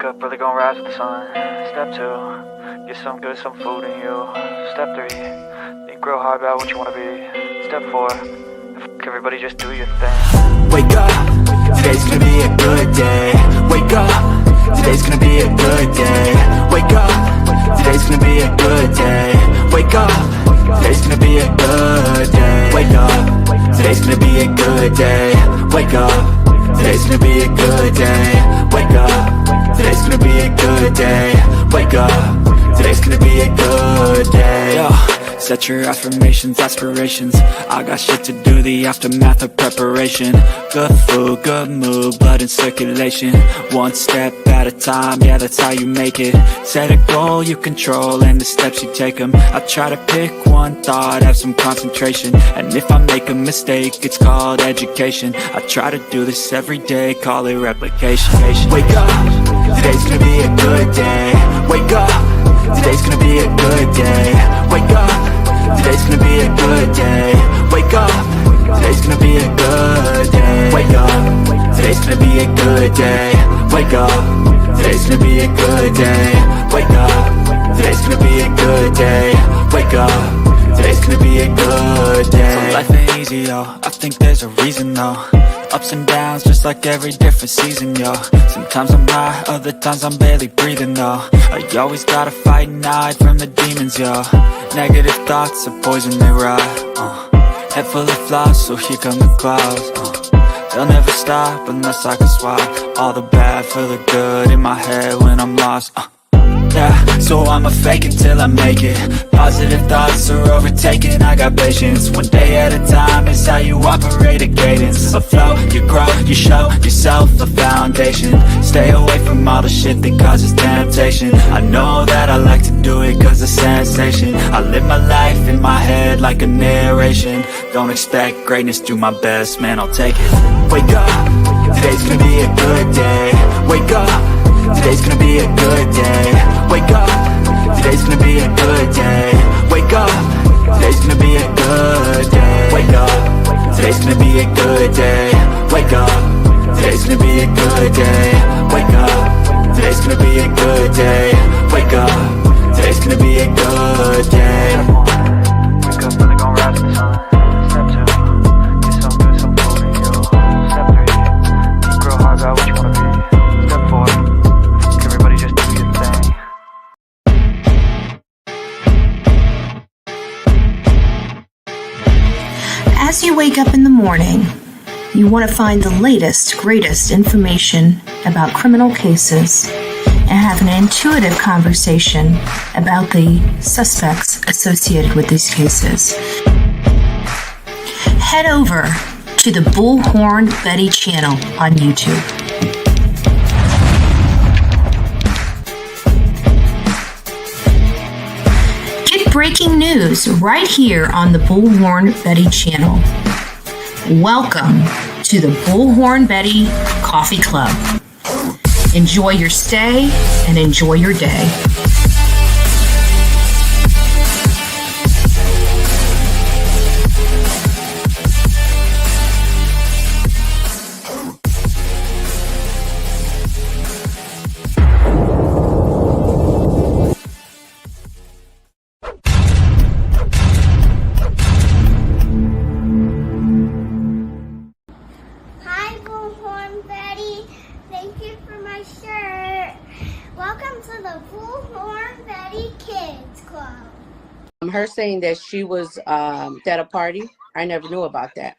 Wake up, really gonna rise with the sun. Step 2, get some good, some food in you. Step 3, think real hard about what you wanna be. Step 4, everybody just do your thing. Wake up, today's gonna be a good day. Wake up, today's gonna be a good day. Wake up, today's gonna be a good day. Wake up, today's gonna be a good day. Wake up, today's gonna be a good day. Wake up, today's gonna be a good day. Wake up, today's gonna be a good day. Wake up, today's gonna be a good day. Yo, set your affirmations, aspirations. I got shit to do, the aftermath of preparation. Good food, good mood, blood in circulation. One step at a time, yeah, that's how you make it. Set a goal you control and the steps you take them. I try to pick one thought, have some concentration. And if I make a mistake, it's called education. I try to do this every day, call it replication. Wake up, today's gonna be a good day. Wake up, today's gonna be a good day. Wake up, today's gonna be a good day. Wake up, today's gonna be a good day. Wake up, today's gonna be a good day. Wake up, today's gonna be a good day. Wake up, today's gonna be a good day. Wake up, today's gonna be a good day. So life ain't easy, yo, I think there's a reason though. Ups and downs, just like every different season, yo. Sometimes I'm high, other times I'm barely breathing, though. I always gotta fight and hide from the demons, yo. Negative thoughts are poison, they rot. Head full of flaws, so here come the clouds. They'll never stop unless I can swap all the bad for the good in my head when I'm lost. Yeah, so I'ma fake it till I make it. Positive thoughts are overtaken, I got patience. One day at a time is how you operate a cadence. A flow, you grow, you show yourself a foundation. Stay away from all the shit that causes temptation. I know that I like to do it cause it's sensation. I live my life in my head like a narration. Don't expect greatness, do my best, man, I'll take it. Wake up, today's gonna be a good day. Wake up, today's gonna be a good day. Wake up, today's gonna be a good day. Wake up, today's gonna be a good day. Wake up, today's gonna be a good day. Wake up, today's gonna be a good day. Wake up, today's gonna be a good day. Wake up, today's gonna be a good day. Wake up, really gonna rise with the sun. Step 2, get some good, some food in you. Step 3, think real hard about what you wanna be. Step 4, everybody just do your thing. As you wake up in the morning, you want to find the latest, greatest information about criminal cases and have an intuitive conversation about the suspects associated with these cases. Head over to the Bullhorn Betty channel on YouTube. Breaking news right here on the Bullhorn Betty channel. Welcome to the Bullhorn Betty Coffee Club. Enjoy your stay and enjoy your day. Her saying that she was at a party, I never knew about that.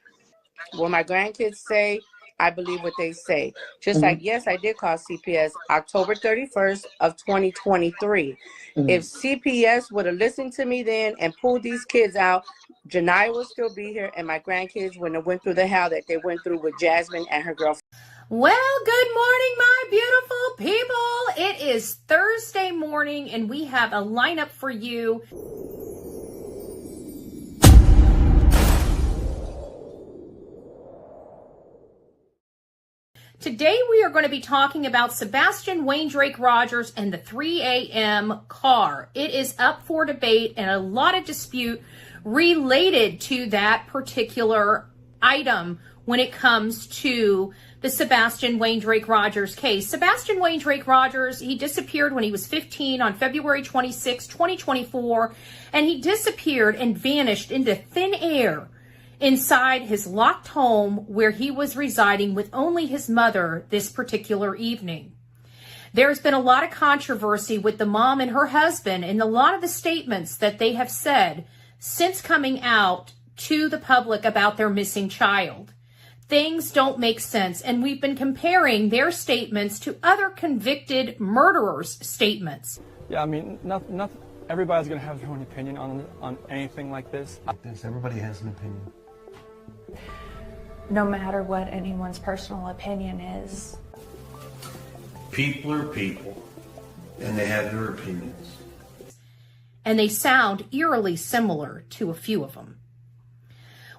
When my grandkids say, I believe what they say. Just like, yes, I did call CPS October 31st of 2023. If CPS would have listened to me then and pulled these kids out, Janiyah would still be here and my grandkids wouldn't have went through the hell that they went through with Jasmine and her girlfriend. Well, good morning, my beautiful people. It is Thursday morning and we have a lineup for you. Today we are going to be talking about Sebastian Wayne Rogers and the 3 a.m. car. It is up for debate and a lot of dispute related to that particular item when it comes to the Sebastian Wayne Drake Rogers case. Sebastian Wayne Drake Rogers, he disappeared when he was 15 on February 26, 2024, and he disappeared and vanished into thin air inside his locked home where he was residing with only his mother this particular evening. There's been a lot of controversy with the mom and her husband and a lot of the statements that they have said since coming out to the public about their missing child. Things don't make sense, and we've been comparing their statements to other convicted murderers' statements. Yeah, I mean, not everybody's going to have their own opinion on anything like this. Yes, everybody has an opinion. No matter what anyone's personal opinion is. People are people, and they have their opinions. And they sound eerily similar to a few of them.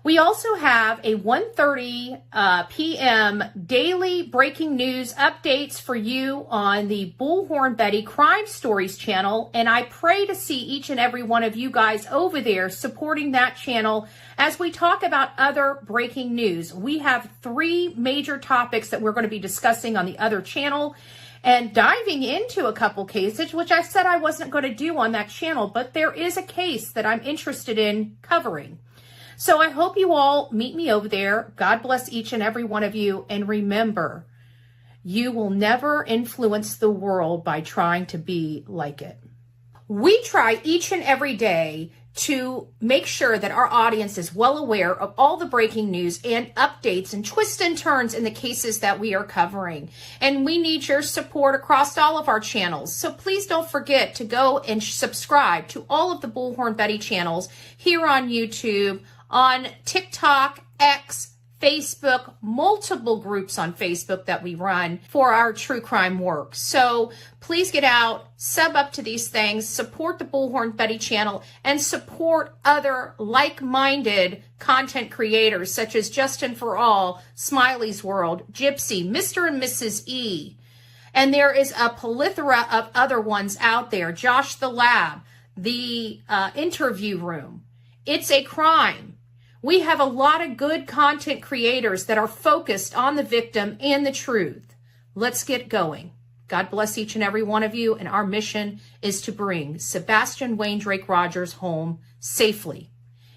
We also have a 1:30 p.m. daily breaking news updates for you on the Bullhorn Betty Crime Stories channel, and I pray to see each and every one of you guys over there supporting that channel as we talk about other breaking news. We have 3 major topics that we're going to be discussing on the other channel and diving into a couple cases, which I said I wasn't going to do on that channel, but there is a case that I'm interested in covering. So I hope you all meet me over there. God bless each and every one of you. And remember, you will never influence the world by trying to be like it. We try each and every day to make sure that our audience is well aware of all the breaking news and updates and twists and turns in the cases that we are covering. And we need your support across all of our channels. So please don't forget to go and subscribe to all of the Bullhorn Betty channels here on YouTube, on TikTok, X, Facebook, multiple groups on Facebook that we run for our true crime work. So please get out, sub up to these things, support the Bullhorn Betty channel, and support other like-minded content creators such as Justin For All, Smiley's World, Gypsy, Mr. and Mrs. E. And there is a plethora of other ones out there. Josh the Lab, the Interview Room. It's a Crime. We have a lot of good content creators that are focused on the victim and the truth. Let's get going. God bless each and every one of you, and our mission is to bring Sebastian Wayne Drake Rogers home safely.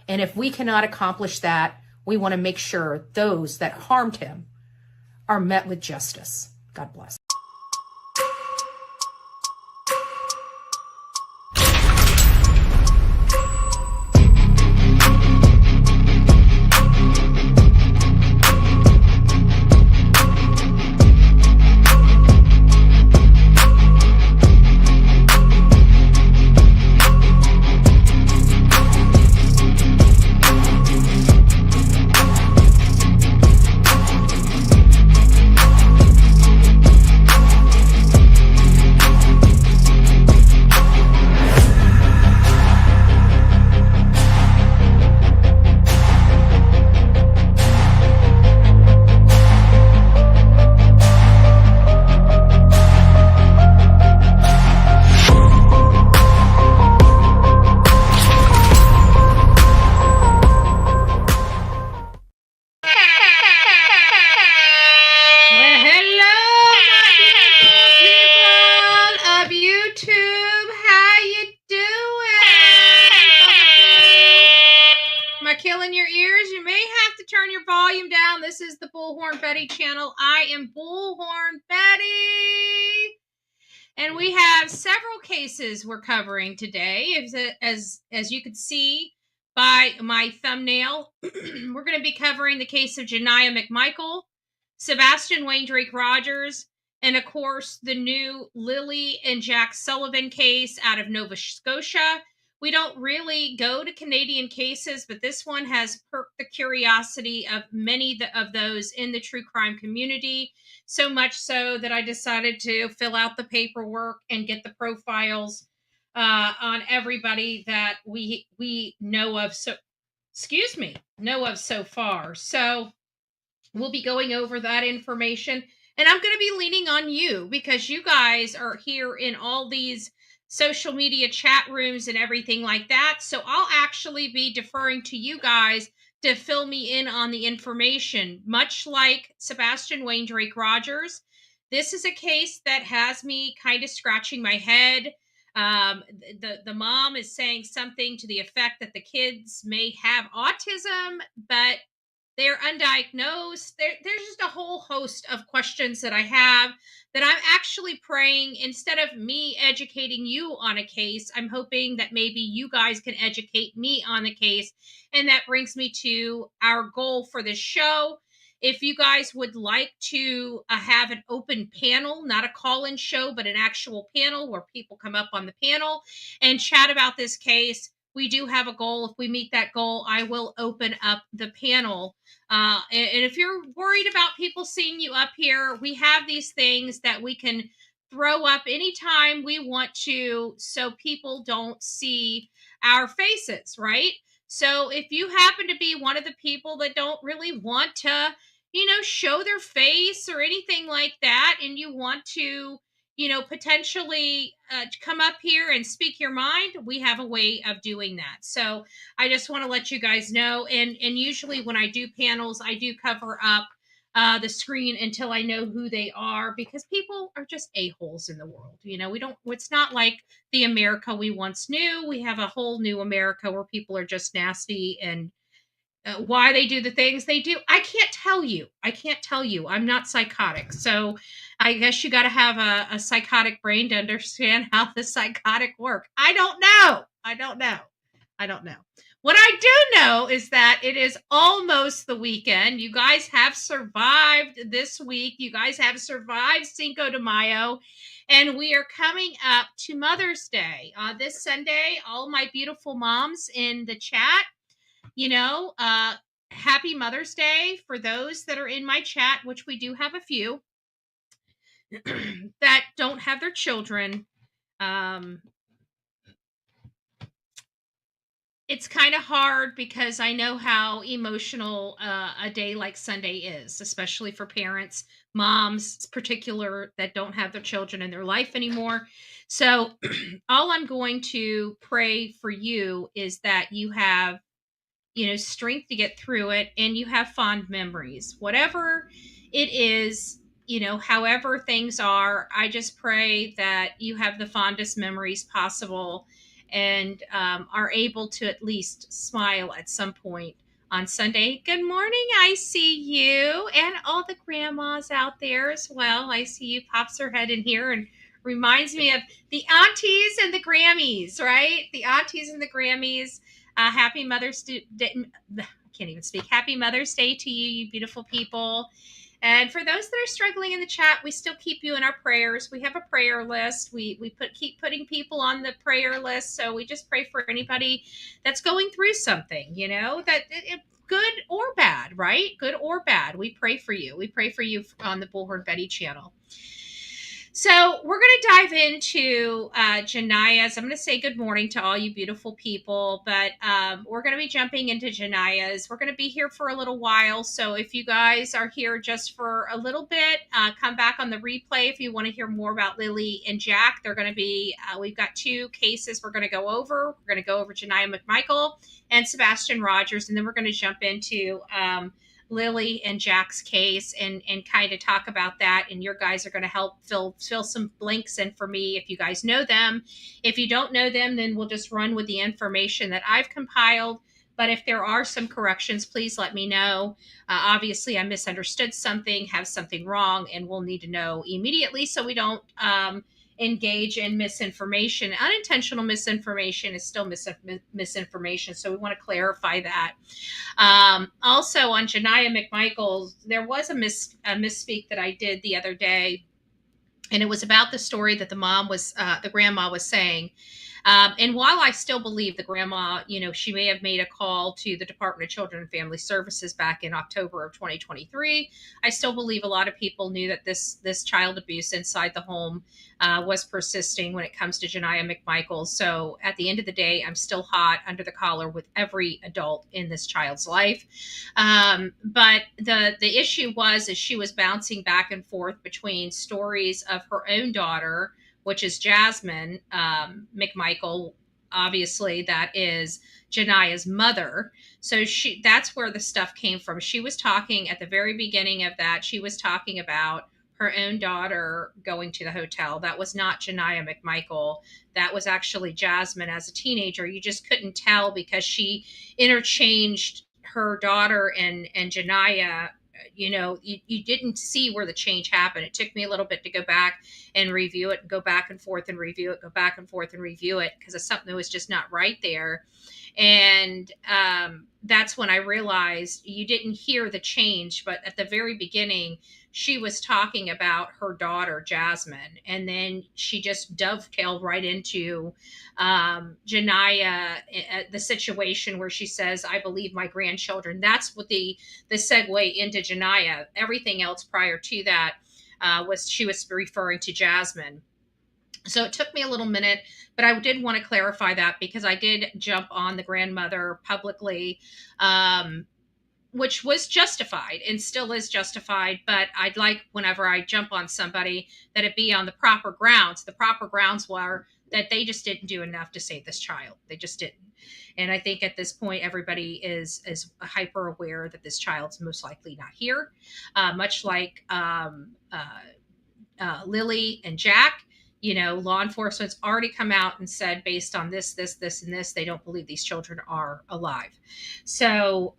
And if we cannot accomplish that, we want to make sure those that harmed him are met with justice. God bless. This is the Bullhorn Betty channel. I am Bullhorn Betty. And we have several cases we're covering today. As you can see by my thumbnail, we're going to be covering the case of Janiah McMichael, Sebastian Wayne Drake Rogers, and of course the new Lily and Jack Sullivan case out of Nova Scotia. We don't really go to Canadian cases, but this one has perked the curiosity of many of those in the true crime community, so much so that I decided to fill out the paperwork and get the profiles on everybody that we know of. Know of so far. So we'll be going over that information, and I'm going to be leaning on you because you guys are here in all these social media chat rooms and everything like that. So I'll actually be deferring to you guys to fill me in on the information. Much like Sebastian Rogers, this is a case that has me kind of scratching my head. The mom is saying something to the effect that the kids may have autism, but they're undiagnosed. There's just a whole host of questions that I have that I'm actually praying, instead of me educating you on a case, I'm hoping that maybe you guys can educate me on the case. And that brings me to our goal for this show. If you guys would like to have an open panel, not a call-in show, but an actual panel where people come up on the panel and chat about this case, we do have a goal. If we meet that goal, I will open up the panel. And if you're worried about people seeing you up here, we have these things that we can throw up anytime we want to, so people don't see our faces, right? So if you happen to be one of the people that don't really want to, show their face or anything like that, and you want to, potentially come up here and speak your mind, we have a way of doing that. So I just want to let you guys know. And usually when I do panels, I do cover up the screen until I know who they are, because people are just a-holes in the world. It's not like the America we once knew. We have a whole new America where people are just nasty, and why they do the things they do, I can't tell you. I'm not psychotic. So I guess you got to have a psychotic brain to understand how the psychotic work. I don't know. What I do know is that it is almost the weekend. You guys have survived this week. You guys have survived Cinco de Mayo. And we are coming up to Mother's Day. This Sunday, all my beautiful moms in the chat, happy Mother's Day for those that are in my chat, which we do have a few that don't have their children. It's kind of hard because I know how emotional a day like Sunday is, especially for parents, moms, particular, that don't have their children in their life anymore. So all I'm going to pray for you is that you have strength to get through it, and you have fond memories, whatever it is, however things are. I just pray that you have the fondest memories possible, and are able to at least smile at some point on Sunday. Good morning. I see you, and all the grandmas out there as well. I see you. Pops her head in here and reminds me of the aunties and the Grammys, right? The aunties and the Grammys. Happy Mother's Day. I can't even speak. Happy Mother's Day to you, you beautiful people. And for those that are struggling in the chat, we still keep you in our prayers. We have a prayer list. We keep putting people on the prayer list. So we just pray for anybody that's going through something, good or bad, right? Good or bad. We pray for you. We pray for you on the Bullhorn Betty channel. So we're going to dive into Jania's. I'm going to say good morning to all you beautiful people, but we're going to be jumping into Jania's. We're going to be here for a little while. So if you guys are here just for a little bit, come back on the replay if you want to hear more about Lily and Jack. They're going to be, we've got two cases we're going to go over. We're going to go over Jania McMichael and Sebastian Rogers, and then we're going to jump into Lily and Jack's case and kind of talk about that. And your guys are going to help fill some blanks in for me if you guys know them. If you don't know them, then we'll just run with the information that I've compiled. But if there are some corrections, please let me know. Obviously, I misunderstood something, have something wrong, and we'll need to know immediately so we don't engage in misinformation. Unintentional misinformation is still misinformation, so we want to clarify that. Also, on Jania McMichael, there was a misspeak that I did the other day, and it was about the story that the grandma was saying. And while I still believe the grandma, she may have made a call to the Department of Children and Family Services back in October of 2023, I still believe a lot of people knew that this child abuse inside the home was persisting when it comes to Jania McMichael. So at the end of the day, I'm still hot under the collar with every adult in this child's life. But the issue is she was bouncing back and forth between stories of her own daughter, which is Jasmine McMichael, obviously that is Janiah's mother. So that's where the stuff came from. She was talking at the very beginning of that. She was talking about her own daughter going to the hotel. That was not Janiah McMichael. That was actually Jasmine as a teenager. You just couldn't tell because she interchanged her daughter and Janiah. You know, you didn't see where the change happened. It took me a little bit to go back and review it and go back and forth and review it, go back and forth and review it because of something that was just not right there. And that's when I realized you didn't hear the change, but at the very beginning, she was talking about her daughter, Jasmine, and then she just dovetailed right into Janiah, the situation where she says, I believe my grandchildren. That's what the segue into Janiah. Everything else prior to that was she was referring to Jasmine. So it took me a little minute, but I did want to clarify that because I did jump on the grandmother publicly, which was justified and still is justified. But I'd like whenever I jump on somebody that it be on the proper grounds. The proper grounds were that they just didn't do enough to save this child. They just didn't. And I think at this point, everybody is hyper aware that this child's most likely not here, much like Lily and Jack. You know, law enforcement's already come out and said, based on this, and this, they don't believe these children are alive. So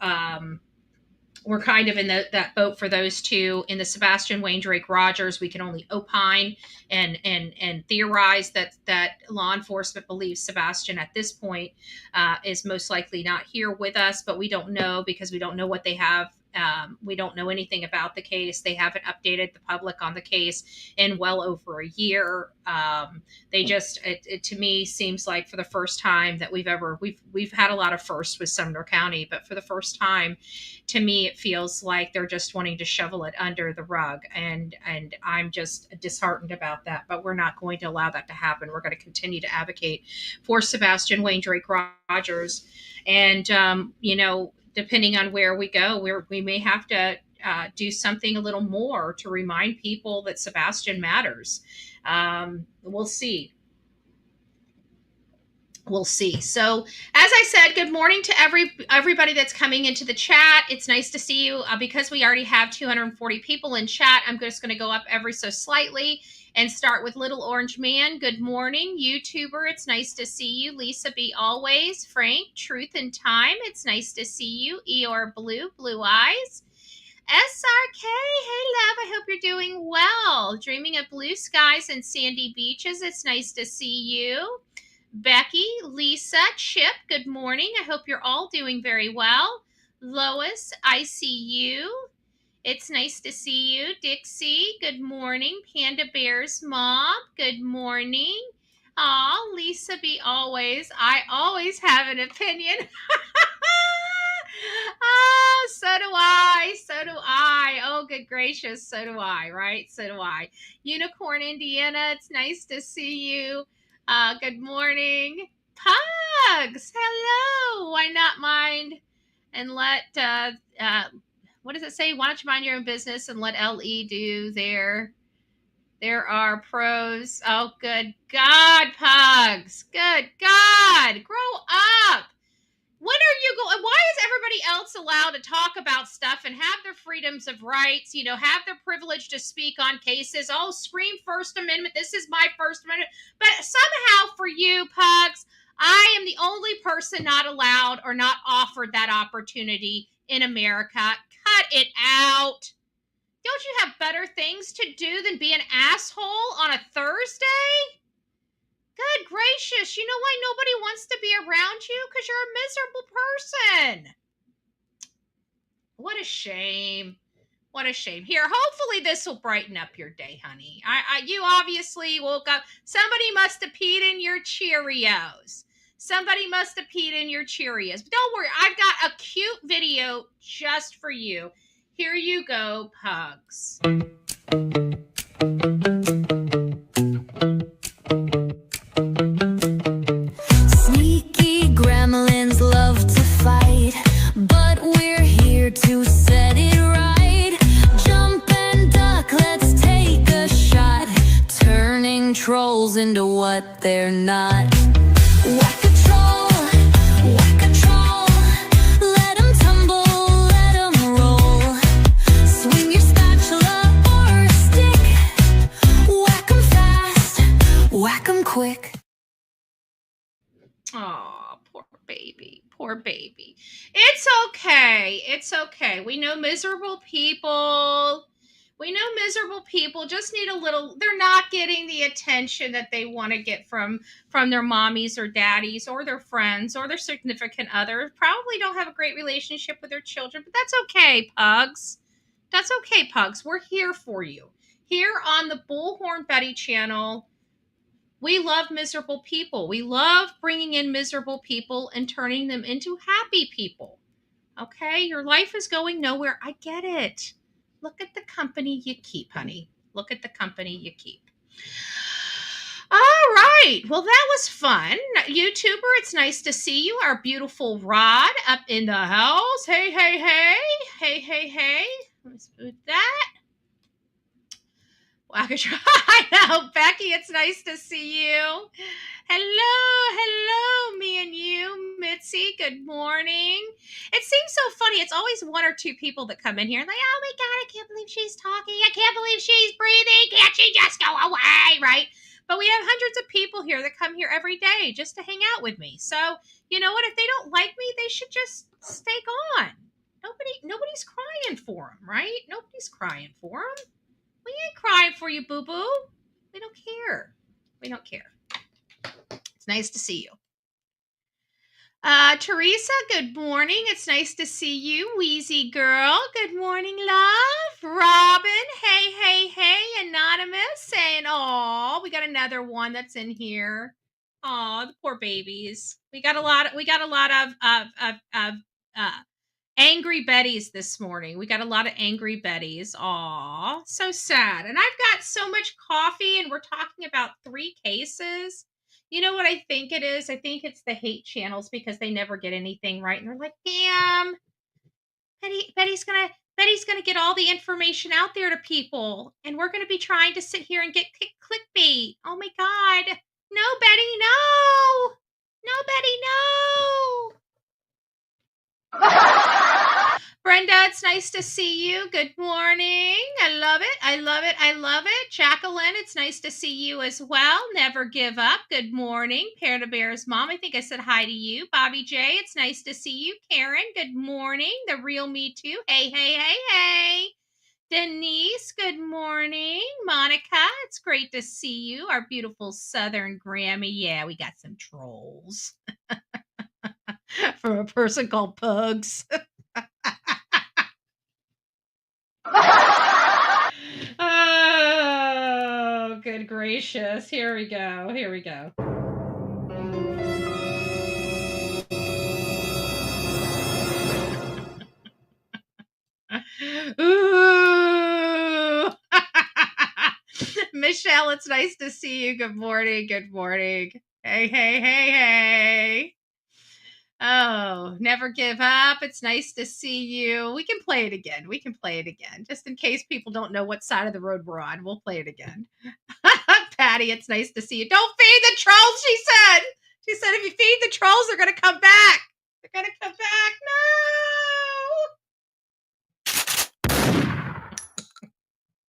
we're kind of in that boat for those two. In the Sebastian Wayne Drake Rogers, we can only opine and theorize that law enforcement believes Sebastian at this point is most likely not here with us, but we don't know because we don't know what they have. We don't know anything about the case. They haven't updated the public on the case in well over a year. They just, it to me seems like for the first time that we've had a lot of firsts with Sumner County, but for the first time, to me, it feels like they're just wanting to shovel it under the rug. And I'm just disheartened about that, but we're not going to allow that to happen. We're going to continue to advocate for Sebastian Wayne Drake Rogers. And, you know, depending on where we go, we may have to do something a little more to remind people that Sebastian matters. We'll see. We'll see. So, as I said, good morning to everybody that's coming into the chat. It's nice to see you. Because we already have 240 people in chat, I'm just going to go up ever so slightly and start with Little Orange Man. Good morning, YouTuber. It's nice to see you. Lisa B. Always. Frank, Truth and Time. It's nice to see you. Eeyore Blue, Blue Eyes. SRK, hey love, I hope you're doing well. Dreaming of blue skies and sandy beaches. It's nice to see you. Becky, Lisa, Chip, good morning. I hope you're all doing very well. Lois, I see you. It's nice to see you. Dixie, good morning. Panda Bear's mom, good morning. Aw, Lisa B. Always. I always have an opinion. Oh, so do I. So do I. Oh, good gracious. So do I, right? So do I. Unicorn, Indiana, it's nice to see you. Good morning. Pugs, hello. Why not mind and let, what does it say? Why don't you mind your own business and let LE do there are pros. Oh, good God, Pugs. Good God. Grow up. When are you going? Why is everybody else allowed to talk about stuff and have their freedoms of rights, you know, have their privilege to speak on cases? Oh, scream First Amendment. This is my First Amendment. But somehow for you, Pugs, I am the only person not allowed or not offered that opportunity in America. Cut it out. Don't you have better things to do than be an asshole on a Thursday? Good gracious, you know why nobody wants to be around you? Because you're a miserable person. What a shame. What a shame. Here, hopefully this will brighten up your day, honey. You obviously woke up. Somebody must have peed in your Cheerios. Somebody must have peed in your Cheerios. But don't worry, I've got a cute video just for you. Here you go, Pugs. Sneaky gremlins love to fight, but we're here to set it right. Jump and duck, let's take a shot, turning trolls into what they're not. Whack a whack 'em quick. Oh, poor baby. Poor baby. It's okay. It's okay. We know miserable people. We know miserable people just need a little, they're not getting the attention that they want to get from their mommies or daddies or their friends or their significant other. Probably don't have a great relationship with their children, but that's okay, pugs. That's okay, pugs. We're here for you. Here on the Bullhorn Betty channel, we love miserable people. We love bringing in miserable people and turning them into happy people. Okay? Your life is going nowhere. I get it. Look at the company you keep, honey. Look at the company you keep. All right. Well, that was fun. YouTuber, it's nice to see you. Our beautiful Rod up in the house. Hey, hey, hey. Hey, hey, hey. Let's put that. I know, Becky, it's nice to see you. Hello, me and you, Mitzi, good morning. It seems so funny. It's always one or two people that come in here and like, oh my God, I can't believe she's talking. I can't believe she's breathing. Can't she just go away, right? But we have hundreds of people here that come here every day just to hang out with me. So, you know what? If they don't like me, they should just stay gone. Nobody's crying for them, right? Nobody's crying for them. We ain't crying for you, boo-boo. We don't care. We don't care. It's nice to see you. Teresa, good morning. It's nice to see you. Wheezy girl, good morning, love. Robin, hey, hey, hey. Anonymous saying, oh, we got another one that's in here. Oh, the poor babies. We got a lot of angry Bettys this morning. We got a lot of angry Bettys. Aw, so sad. And I've got so much coffee and we're talking about 3 cases. You know what I think it is? I think it's the hate channels because they never get anything right. And they're like, damn, Betty's gonna get all the information out there to people. And we're gonna be trying to sit here and get clickbait. Oh my God. No, Betty, no. No, Betty, no. Brenda, it's nice to see you. Good morning. I love it. I love it. I love it. Jacqueline, it's nice to see you as well. Never give up. Good morning. Pear to Bear's mom, I think I said hi to you. Bobby J, it's nice to see you. Karen, good morning. The real me too. Hey, hey, hey, hey. Denise, good morning. Monica, it's great to see you. Our beautiful Southern Grammy. Yeah, we got some trolls. From a person called Pugs. Oh, good gracious. Here we go. Here we go. Ooh. Michelle, it's nice to see you. Good morning. Good morning. Hey, hey, hey, hey. Oh, never give up. It's nice to see you. We can play it again. We can play it again. Just in case people don't know what side of the road we're on, we'll play it again. Patty, it's nice to see you. Don't feed the trolls, she said. She said if you feed the trolls, they're going to come back. They're going to come back.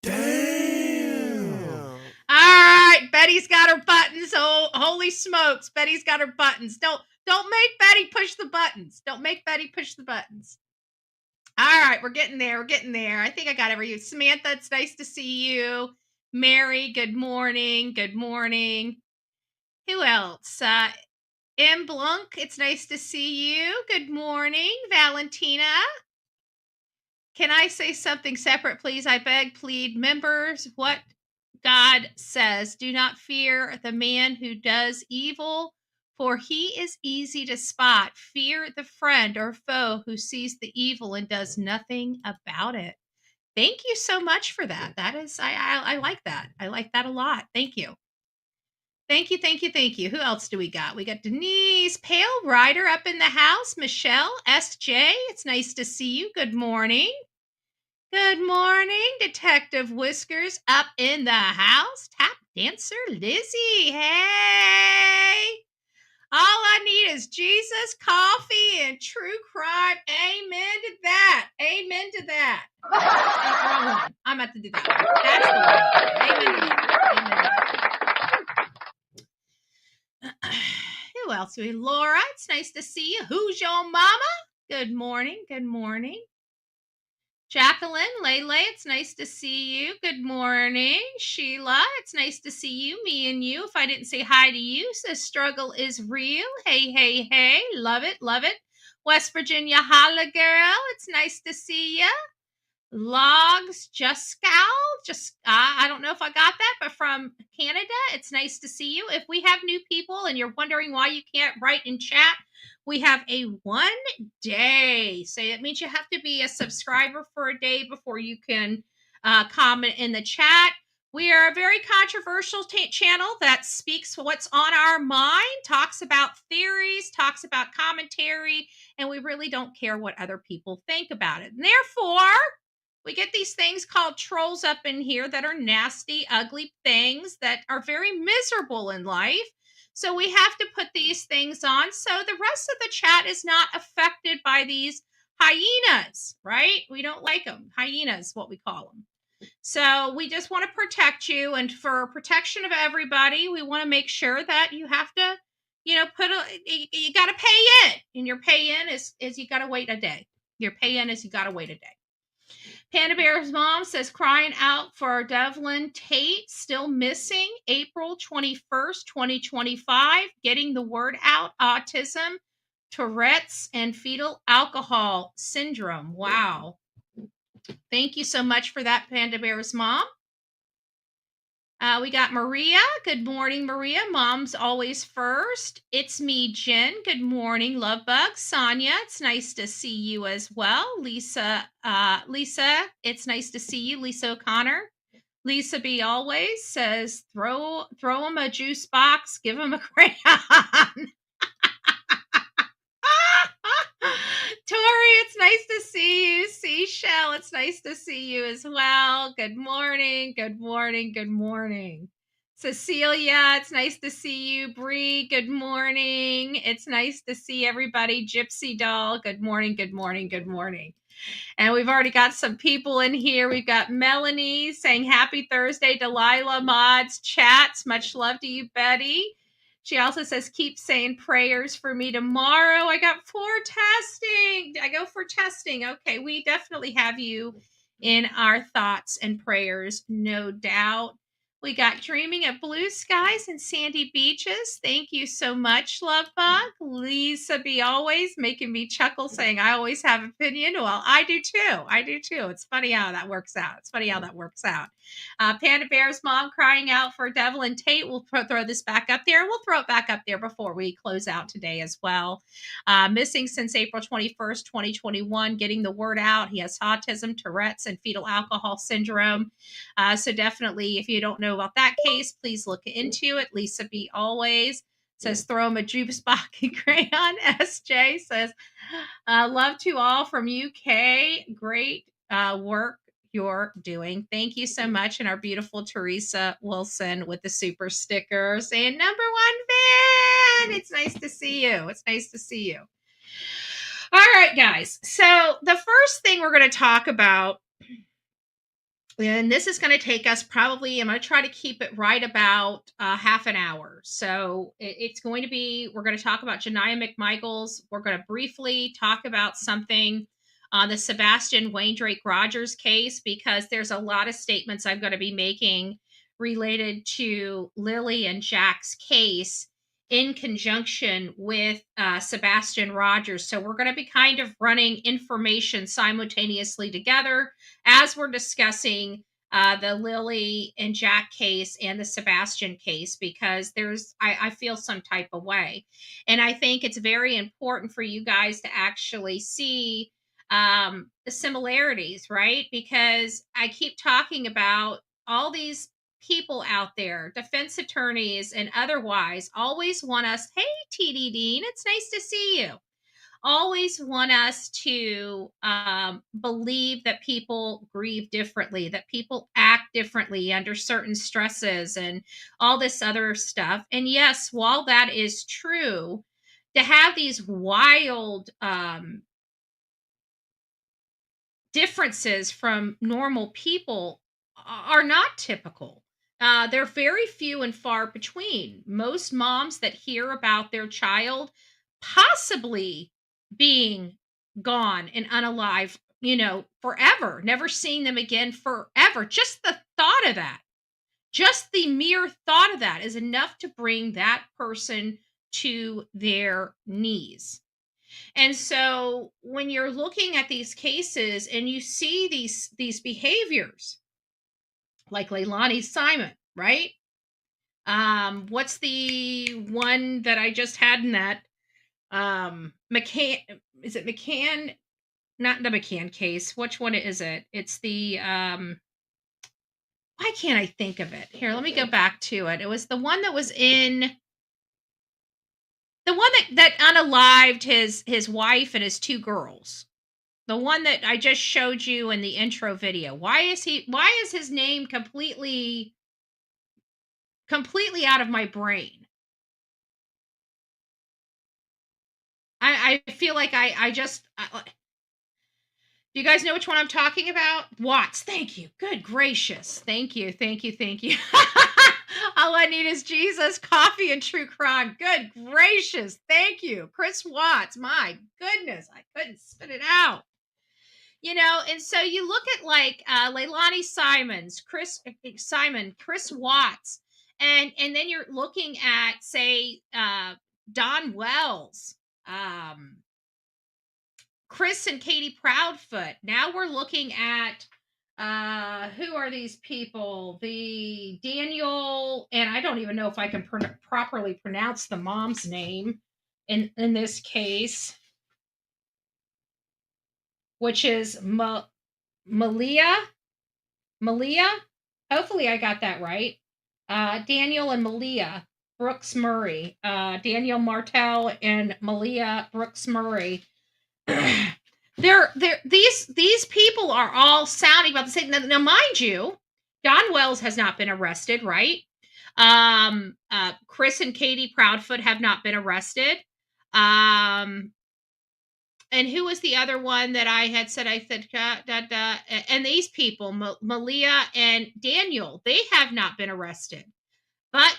No. Damn. All right, Betty's got her buttons. Oh, holy smokes. Betty's got her buttons. Don't make Betty push the buttons. Don't make Betty push the buttons. All right, we're getting there. We're getting there. I think I got every. Samantha, it's nice to see you. Mary, good morning. Good morning. Who else? M. Blunk, it's nice to see you. Good morning. Valentina. Can I say something separate, please? I beg, plead. Members, what God says, do not fear the man who does evil, for he is easy to spot. Fear the friend or foe who sees the evil and does nothing about it. Thank you so much for that. That is, I like that. I like that a lot. Thank you. Thank you, thank you, thank you. Who else do we got? We got Denise, Pale Rider up in the house. Michelle, SJ, it's nice to see you. Good morning. Good morning, Detective Whiskers up in the house. Tap dancer Lizzie. Hey. All I need is Jesus, coffee, and true crime. Amen to that. Amen to that. Wrong one. I'm about to do that one. That's the one. Amen to that. Amen to that. Who else? Laura, it's nice to see you. Who's your mama? Good morning. Good morning. Jacqueline, Lele, it's nice to see you. Good morning. Sheila, it's nice to see you, me and you. If I didn't say hi to you, says struggle is real. Hey, hey, hey. Love it, love it. West Virginia, holla girl. It's nice to see you. Logs, just scowl. I don't know if I got that, but from Canada, it's nice to see you. If we have new people and you're wondering why you can't write in chat, we have a 1 day. So it means you have to be a subscriber for a day before you can comment in the chat. We are a very controversial channel that speaks what's on our mind, talks about theories, talks about commentary, and we really don't care what other people think about it. And therefore, we get these things called trolls up in here that are nasty, ugly things that are very miserable in life. So we have to put these things on so the rest of the chat is not affected by these hyenas, right? We don't like them. Hyenas, what we call them. So we just want to protect you. And for protection of everybody, we want to make sure that you have to, you got to pay in. And your pay in is you got to wait a day. Your pay in is you got to wait a day. Panda Bear's mom says, crying out for Devlin Tate, still missing, April 21st, 2025, getting the word out, autism, Tourette's, and fetal alcohol syndrome. Wow. Thank you so much for that, Panda Bear's mom. We got Maria. Good morning, Maria. Mom's always first. It's me, Jen. Good morning, love bug. Sonia, it's nice to see you as well. Lisa, it's nice to see you. Lisa O'Connor. Lisa B always says, throw him a juice box, give him a crayon. Tori, it's nice to see you. Seashell, it's nice to see you as well. Good morning, good morning, good morning. Cecilia, it's nice to see you. Bree, good morning. It's nice to see everybody. Gypsy Doll, good morning, good morning, good morning. And we've already got some people in here. We've got Melanie saying happy Thursday, Delilah Mods chats. Much love to you, Betty. She also says, keep saying prayers for me tomorrow. I got testing. I go for testing. Okay, we definitely have you in our thoughts and prayers, no doubt. We got dreaming of blue skies and sandy beaches. Thank you so much, Love Bug. Lisa B always making me chuckle, saying I always have opinion. Well, I do too. I do too. It's funny how that works out. Panda Bear's mom crying out for Devlin Tate. We'll throw this back up there. We'll throw it back up there before we close out today as well. Missing since April 21st, 2021, getting the word out. He has autism, Tourette's, and fetal alcohol syndrome. So definitely, if you don't know about that case, please look into it. Lisa B always says, throw him a juice box and crayon. SJ says, love to all from UK. Great work you're doing. Thank you so much. And our beautiful Teresa Wilson with the super sticker saying, #1 fan. It's nice to see you. It's nice to see you. All right, guys. So the first thing we're going to talk about, and this is going to take us probably, I'm going to try to keep it right about half an hour. So it's going to be, we're going to talk about Janiah McMichaels. We're going to briefly talk about something on the Sebastian Rogers case, because there's a lot of statements I'm going to be making related to Lily and Jack's case in conjunction with Sebastian Rogers. So we're going to be kind of running information simultaneously together as we're discussing the Lily and Jack case and the Sebastian case, because I feel some type of way. And I think it's very important for you guys to actually see the similarities, right? Because I keep talking about all these people out there, defense attorneys and otherwise, always want us, hey, TD Dean, it's nice to see you. Always want us to believe that people grieve differently, that people act differently under certain stresses and all this other stuff. And yes, while that is true, to have these wild differences from normal people are not typical. They're very few and far between. Most moms that hear about their child possibly being gone and unalive, forever, never seeing them again forever. Just the thought of that, just the mere thought of that is enough to bring that person to their knees. And so when you're looking at these cases and you see these behaviors like Leilani Simon, right? What's the one that I just had in that McCann? Is it McCann? Not the McCann case. Which one is it? It's the why can't I think of it? Here, let me go back to it. It was the one that was in the one that unalived his wife and his two girls. The one that I just showed you in the intro video. Why is his name completely out of my brain? I feel like I just do you guys know which one I'm talking about? Watts. Thank you. Good gracious. Thank you. All I need is Jesus, coffee, and true crime. Good gracious. Thank you. Chris Watts. My goodness. I couldn't spit it out. And so you look at like Leilani Simons, Chris Watts, and then you're looking at, say, Don Wells, Chris and Katie Proudfoot. Now we're looking at who are these people? The Daniel, and I don't even know if I can properly pronounce the mom's name in this case, which is Malehya. Hopefully I got that right. Daniel and Malehya Brooks-Murray. Daniel Martell and Malehya Brooks-Murray. These people are all sounding about the same. Now, mind you, Don Wells has not been arrested, right? Chris and Katie Proudfoot have not been arrested. And who was the other one that I had said? And these people, Malehya and Daniel, they have not been arrested. But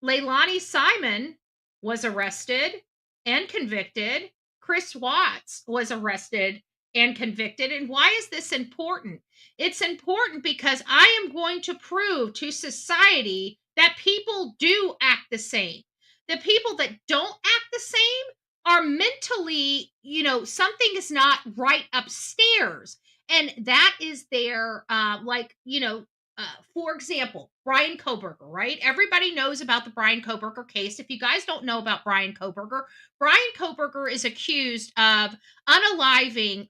Leilani Simon was arrested and convicted. Chris Watts was arrested and convicted. And why is this important? It's important because I am going to prove to society that people do act the same. The people that don't act the same are mentally, something is not right upstairs. And that is their, for example, Brian Kohberger, right? Everybody knows about the Brian Kohberger case. If you guys don't know about Brian Kohberger is accused of unaliving,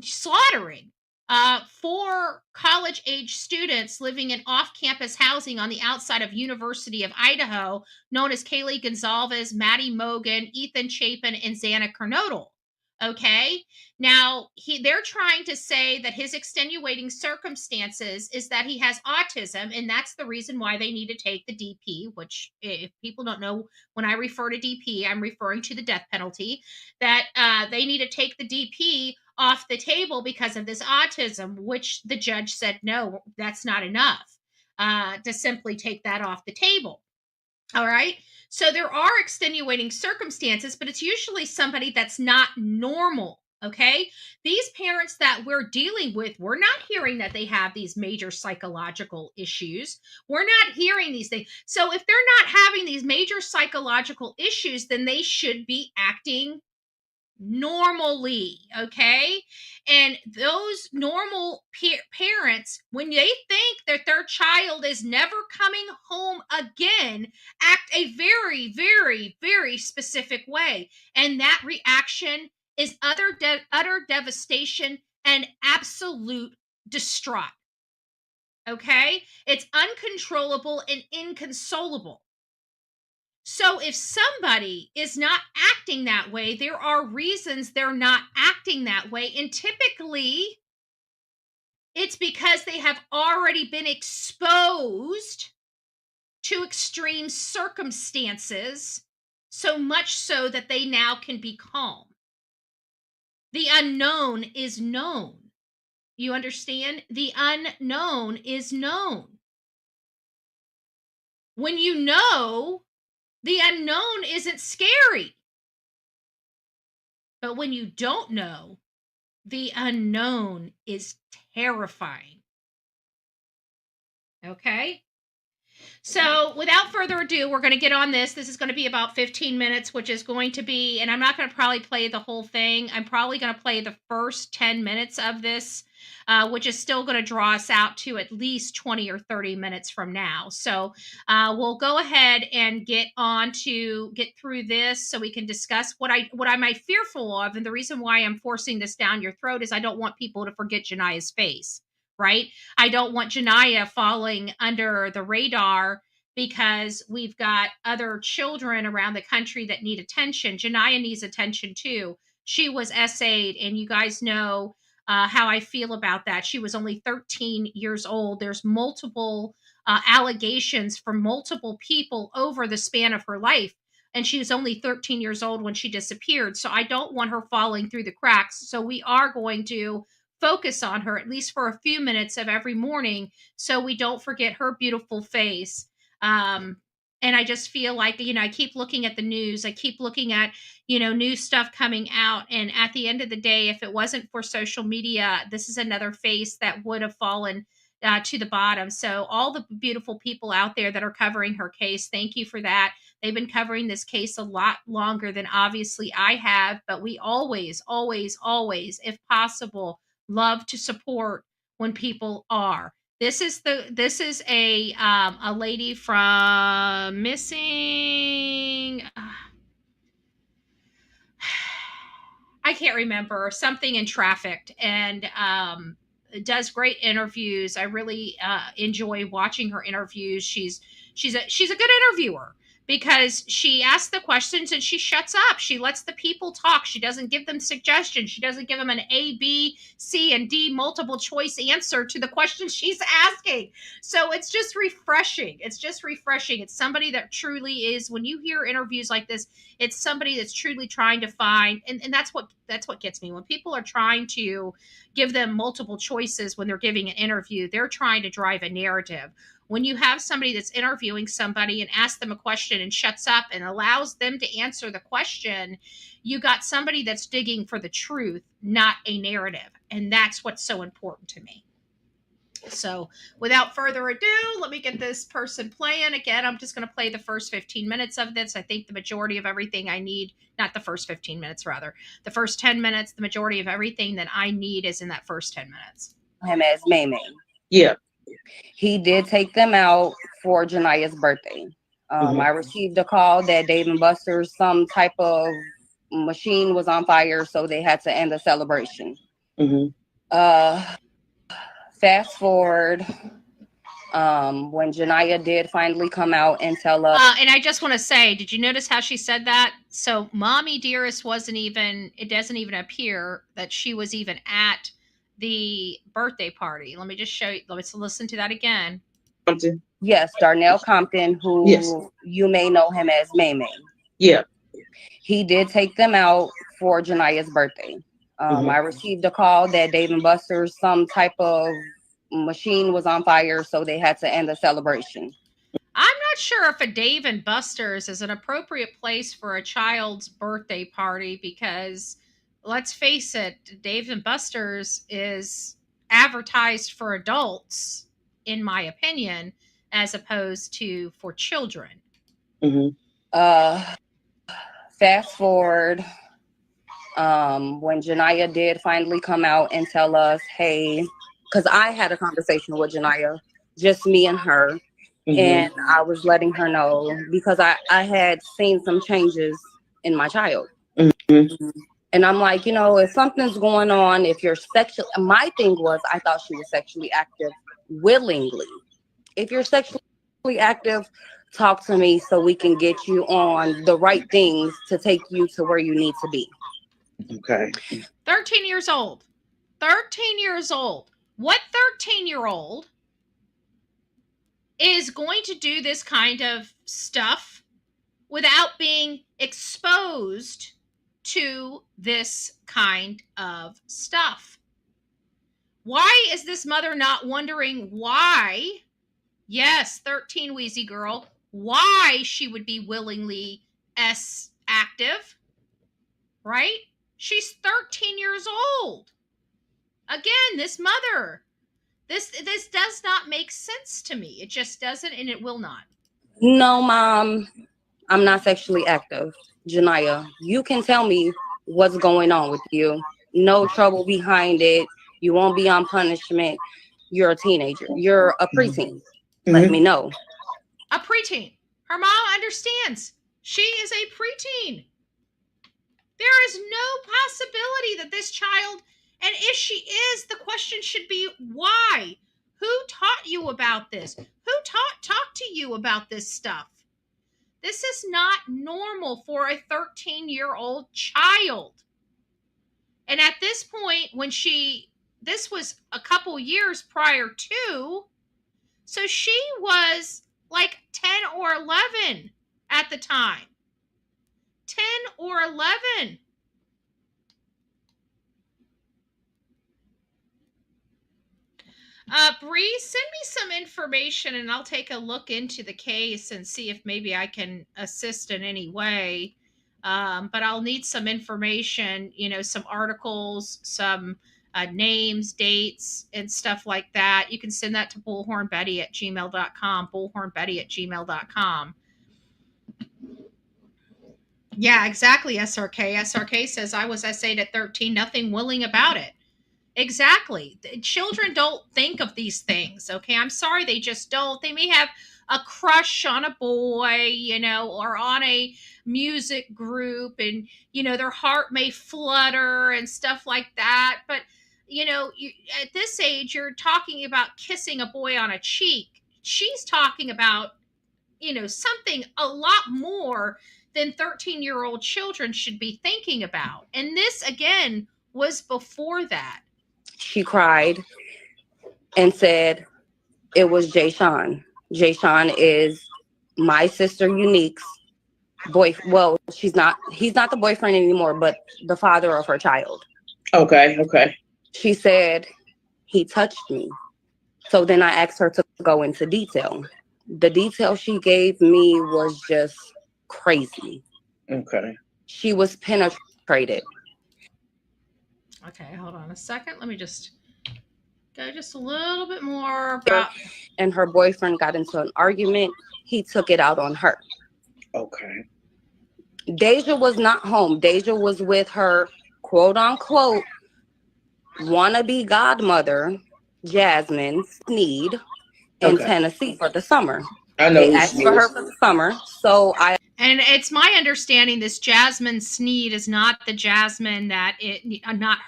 slaughtering 4 college-age students living in off-campus housing on the outside of University of Idaho, known as Kaylee Gonzalez, Maddie Mogan, Ethan Chapin, and Xana Kernodle. Okay. Now they're trying to say that his extenuating circumstances is that he has autism, and that's the reason why they need to take the DP, which, if people don't know, when I refer to DP, I'm referring to the death penalty, that they need to take the DP off the table because of this autism, which the judge said, no, that's not enough to simply take that off the table. All right. So there are extenuating circumstances, but it's usually somebody that's not normal. Okay. These parents that we're dealing with, we're not hearing that they have these major psychological issues. We're not hearing these things. So if they're not having these major psychological issues, then they should be acting normally. Okay. And those normal parents, when they think that their child is never coming home again, act a very, very, very specific way. And that reaction is utter devastation and absolute distraught. Okay. It's uncontrollable and inconsolable. So if somebody is not acting that way, there are reasons they're not acting that way. And typically, it's because they have already been exposed to extreme circumstances, so much so that they now can be calm. The unknown is known. You understand? The unknown is known. when you know the unknown isn't scary. But when you don't know, the unknown is terrifying. Okay? So without further ado, we're going to get on this. This is going to be about 15 minutes, which is going to be, and I'm not going to probably play the whole thing. I'm probably going to play the first 10 minutes of this, which is still going to draw us out to at least 20 or 30 minutes from now. So we'll go ahead and get through this so we can discuss what I'm fearful of. And the reason why I'm forcing this down your throat is I don't want people to forget Jania's face. Right? I don't want Jania falling under the radar because we've got other children around the country that need attention. Jania needs attention too. She was SA'd, and you guys know how I feel about that. She was only 13 years old. There's multiple allegations from multiple people over the span of her life. And she was only 13 years old when she disappeared. So I don't want her falling through the cracks. So we are going to focus on her at least for a few minutes of every morning so we don't forget her beautiful face. And I just feel like, I keep looking at the news. I keep looking at, new stuff coming out. And at the end of the day, if it wasn't for social media, this is another face that would have fallen to the bottom. So all the beautiful people out there that are covering her case, thank you for that. They've been covering this case a lot longer than obviously I have, but we always, always, always, if possible, love to support when people are. This is a lady from missing. I can't remember, something in Trafficked, and does great interviews. I really enjoy watching her interviews. She's a good interviewer because she asks the questions and she shuts up. She lets the people talk. She doesn't give them suggestions. She doesn't give them an A, B, C, and D multiple choice answer to the questions she's asking. So it's just refreshing. It's somebody that truly is, when you hear interviews like this, it's somebody that's truly trying to find, and that's what gets me. When people are trying to give them multiple choices when they're giving an interview, they're trying to drive a narrative. When you have somebody that's interviewing somebody and asks them a question and shuts up and allows them to answer the question, you got somebody that's digging for the truth, not a narrative. And that's what's so important to me. So without further ado, let me get this person playing. Again, I'm just going to play the first 15 minutes of this. I think the majority of everything I need, not the first 15 minutes, rather, the first 10 minutes, the majority of everything that I need is in that first 10 minutes. Him as Maymay. Yeah. He did take them out for Jania's birthday. I received a call that Dave & Buster's, some type of machine was on fire, so they had to end the celebration. Fast forward, when Jania did finally come out and tell us. And I just want to say, did you notice how she said that? So Mommy Dearest it doesn't even appear that she was even at the birthday party. Let me just show you. Let's listen to that again. Compton. Yes, Darnell Compton, who you may know him as Maymay. Yeah. He did take them out for Jania's birthday. I received a call that Dave & Buster's, some type of machine was on fire, so they had to end the celebration. I'm not sure if a Dave & Buster's is an appropriate place for a child's birthday party because, let's face it, Dave & Buster's is advertised for adults, in my opinion, as opposed to for children. Fast forward, when Jania did finally come out and tell us, hey, because I had a conversation with Jania, just me and her, and I was letting her know because I had seen some changes in my child. And I'm like, if something's going on, if you're my thing was, I thought she was sexually active willingly. If you're sexually active, talk to me so we can get you on the right things to take you to where you need to be. Okay. 13 years old. 13 years old. What 13-year-old is going to do this kind of stuff without being exposed to this kind of stuff? Why is this mother not wondering why? Yes, 13, Wheezy girl. why she would be willingly active, right? She's 13 years old. Again, this mother, this does not make sense to me. It just doesn't, and it will not. No, Mom, I'm not sexually active. Janiyah, you can tell me what's going on with you. No trouble behind it. You won't be on punishment. You're a teenager. You're a preteen. Let me know. A preteen. Her mom understands. She is a preteen. There is no possibility that this child, and if she is, the question should be why? Who taught you about this? Who talked to you about this stuff? This is not normal for a 13-year-old child. And at this point, when this was a couple years prior to, so she was like 10 or 11 at the time. 10 or 11. Bree, send me some information and I'll take a look into the case and see if maybe I can assist in any way. But I'll need some information, some articles, some names, dates, and stuff like that. You can send that to bullhornbetty@gmail.com, bullhornbetty@gmail.com. Yeah, exactly, SRK. SRK says, I was essayed at 13, nothing willing about it. Exactly. Children don't think of these things, okay? I'm sorry, they just don't. They may have a crush on a boy, or on a music group, and, their heart may flutter and stuff like that. But, at this age, you're talking about kissing a boy on a cheek. She's talking about, something a lot more than 13-year-old children should be thinking about. And this, again, was before that. She cried and said it was Jay Sean. Jay Sean is my sister Unique's boyfriend. Well, he's not the boyfriend anymore, but the father of her child. Okay. She said he touched me. So then I asked her to go into detail. The detail she gave me was just crazy. Okay. She was penetrated. Okay, hold on a second. Let me just go just a little bit more about. And her boyfriend got into an argument. He took it out on her. Okay. Deja was not home. Deja was with her, quote unquote, wannabe godmother, Jasmine Sneed, in Tennessee for the summer. I know they asked for her for the summer. And it's my understanding this Jasmine Sneed is not the Jasmine not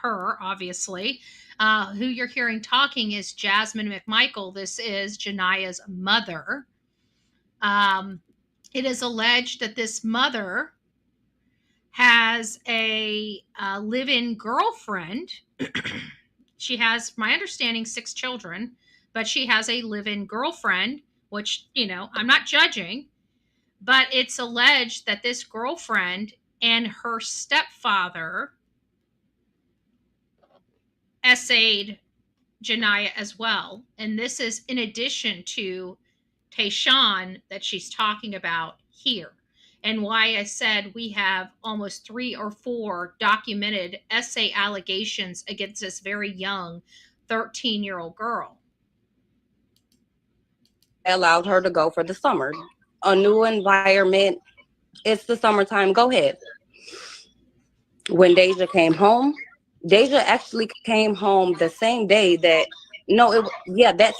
her, obviously. Who you're hearing talking is Jasmine McMichael. This is Janiyah's mother. It is alleged that this mother has a live-in girlfriend. She has, my understanding, 6 children, but she has a live-in girlfriend, which, I'm not judging. But it's alleged that this girlfriend and her stepfather essayed Janiyah as well. And this is in addition to Tayshawn that she's talking about here. And why I said we have almost 3 or 4 documented essay allegations against this very young 13-year-old girl. I allowed her to go for the summer. A new environment. It's the summertime. Go ahead. When Deja came home, Deja actually came home the same day that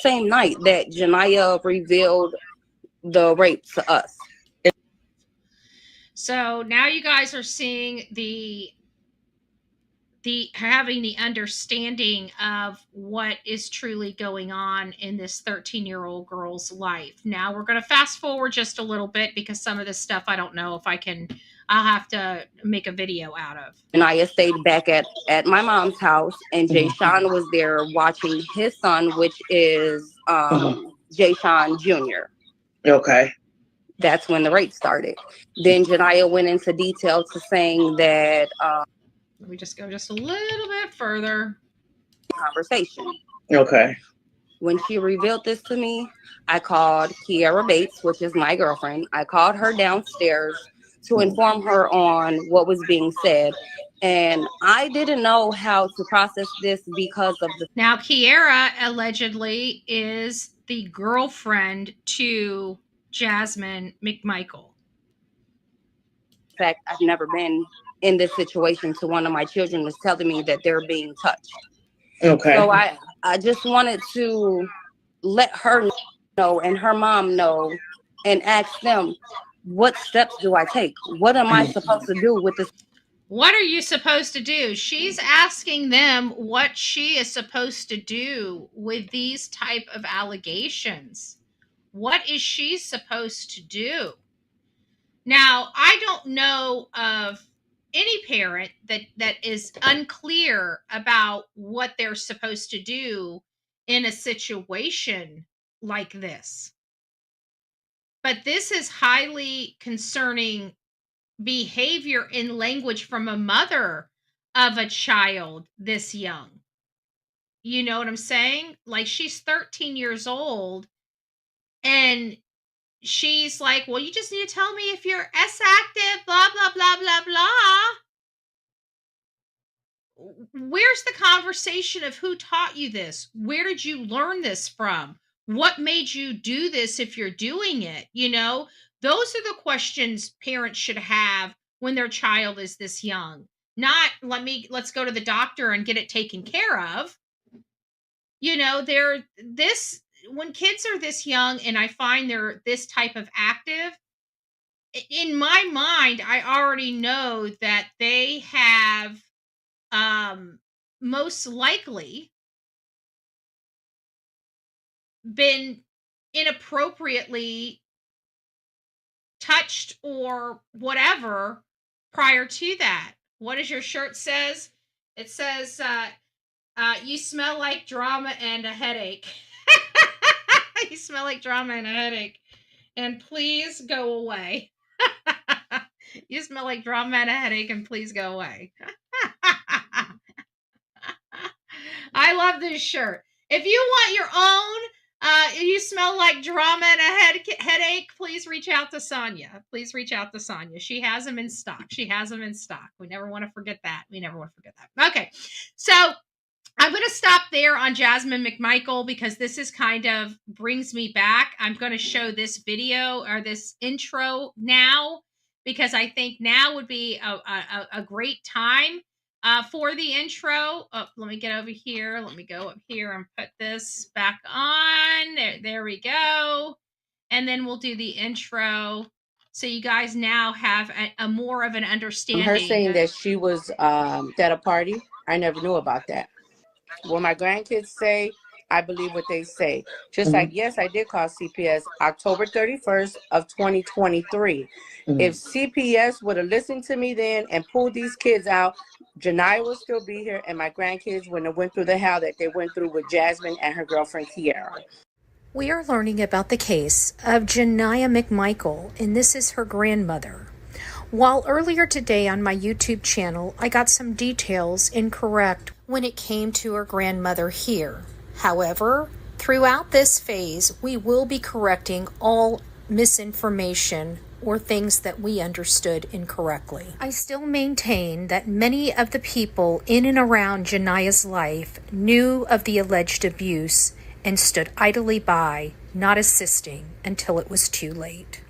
same night that Janiyah revealed the rape to us. So now you guys are seeing having the understanding of what is truly going on in this 13-year-old girl's life. Now we're going to fast forward just a little bit because some of this stuff I don't know if I'll have to make a video out of. Janiyah stayed back at my mom's house, and Jay Sean was there watching his son, which is Jay Sean Jr. Okay. That's when the rape started. Then Janiyah went into detail to saying that let me just go just a little bit further. Conversation. Okay. When she revealed this to me, I called Kiera Bates, which is my girlfriend. I called her downstairs to inform her on what was being said. And I didn't know how to process this because of the Now, Kiera allegedly is the girlfriend to Jasmine McMichael. fact I've never been in this situation to one of my children is telling me that they're being touched. Okay. So I just wanted to let her know and her mom know and ask them, what steps do I take? What am I supposed to do with this? What are you supposed to do? She's asking them what she is supposed to do with these type of allegations. What is she supposed to do? Now, I don't know of any parent that is unclear about what they're supposed to do in a situation like this. But this is highly concerning behavior and language from a mother of a child this young. You know what I'm saying? Like, she's 13 years old and she's like, well, you just need to tell me if you're S active, blah, blah, blah, blah, blah. Where's the conversation of who taught you this? Where did you learn this from? What made you do this if you're doing it? You know, those are the questions parents should have when their child is this young. Not let's go to the doctor and get it taken care of. You know, when kids are this young and I find they're this type of active, in my mind, I already know that they have most likely been inappropriately touched or whatever prior to that. What does your shirt says? It says, you smell like drama and a headache. You smell like drama and a headache. And please go away. You smell like drama and a headache, and please go away. I love this shirt. If you want your own, you smell like drama and a headache, please reach out to Sonia. Please reach out to Sonia. She has them in stock. She has them in stock. We never want to forget that. Okay. So I'm going to stop there on Jasmine McMichael because this is kind of brings me back. I'm going to show this video or this intro now because I think now would be a great time for the intro. Oh, let me get over here. Let me go up here and put this back on. There we go. And then we'll do the intro. So you guys now have a more of an understanding. Her saying that she was at a party. I never knew about that. When my grandkids say, I believe what they say. Just like, yes, I did call CPS October 31st of 2023. If CPS would have listened to me then and pulled these kids out, Janiyah will still be here and my grandkids wouldn't have went through the hell that they went through with Jasmine and her girlfriend Kiera. We are learning about the case of Janiyah McMichael, and this is her grandmother. While earlier today on my YouTube channel, I got some details incorrect when it came to her grandmother here. However, throughout this phase, we will be correcting all misinformation or things that we understood incorrectly. I still maintain that many of the people in and around Janiyah's life knew of the alleged abuse and stood idly by, not assisting until it was too late.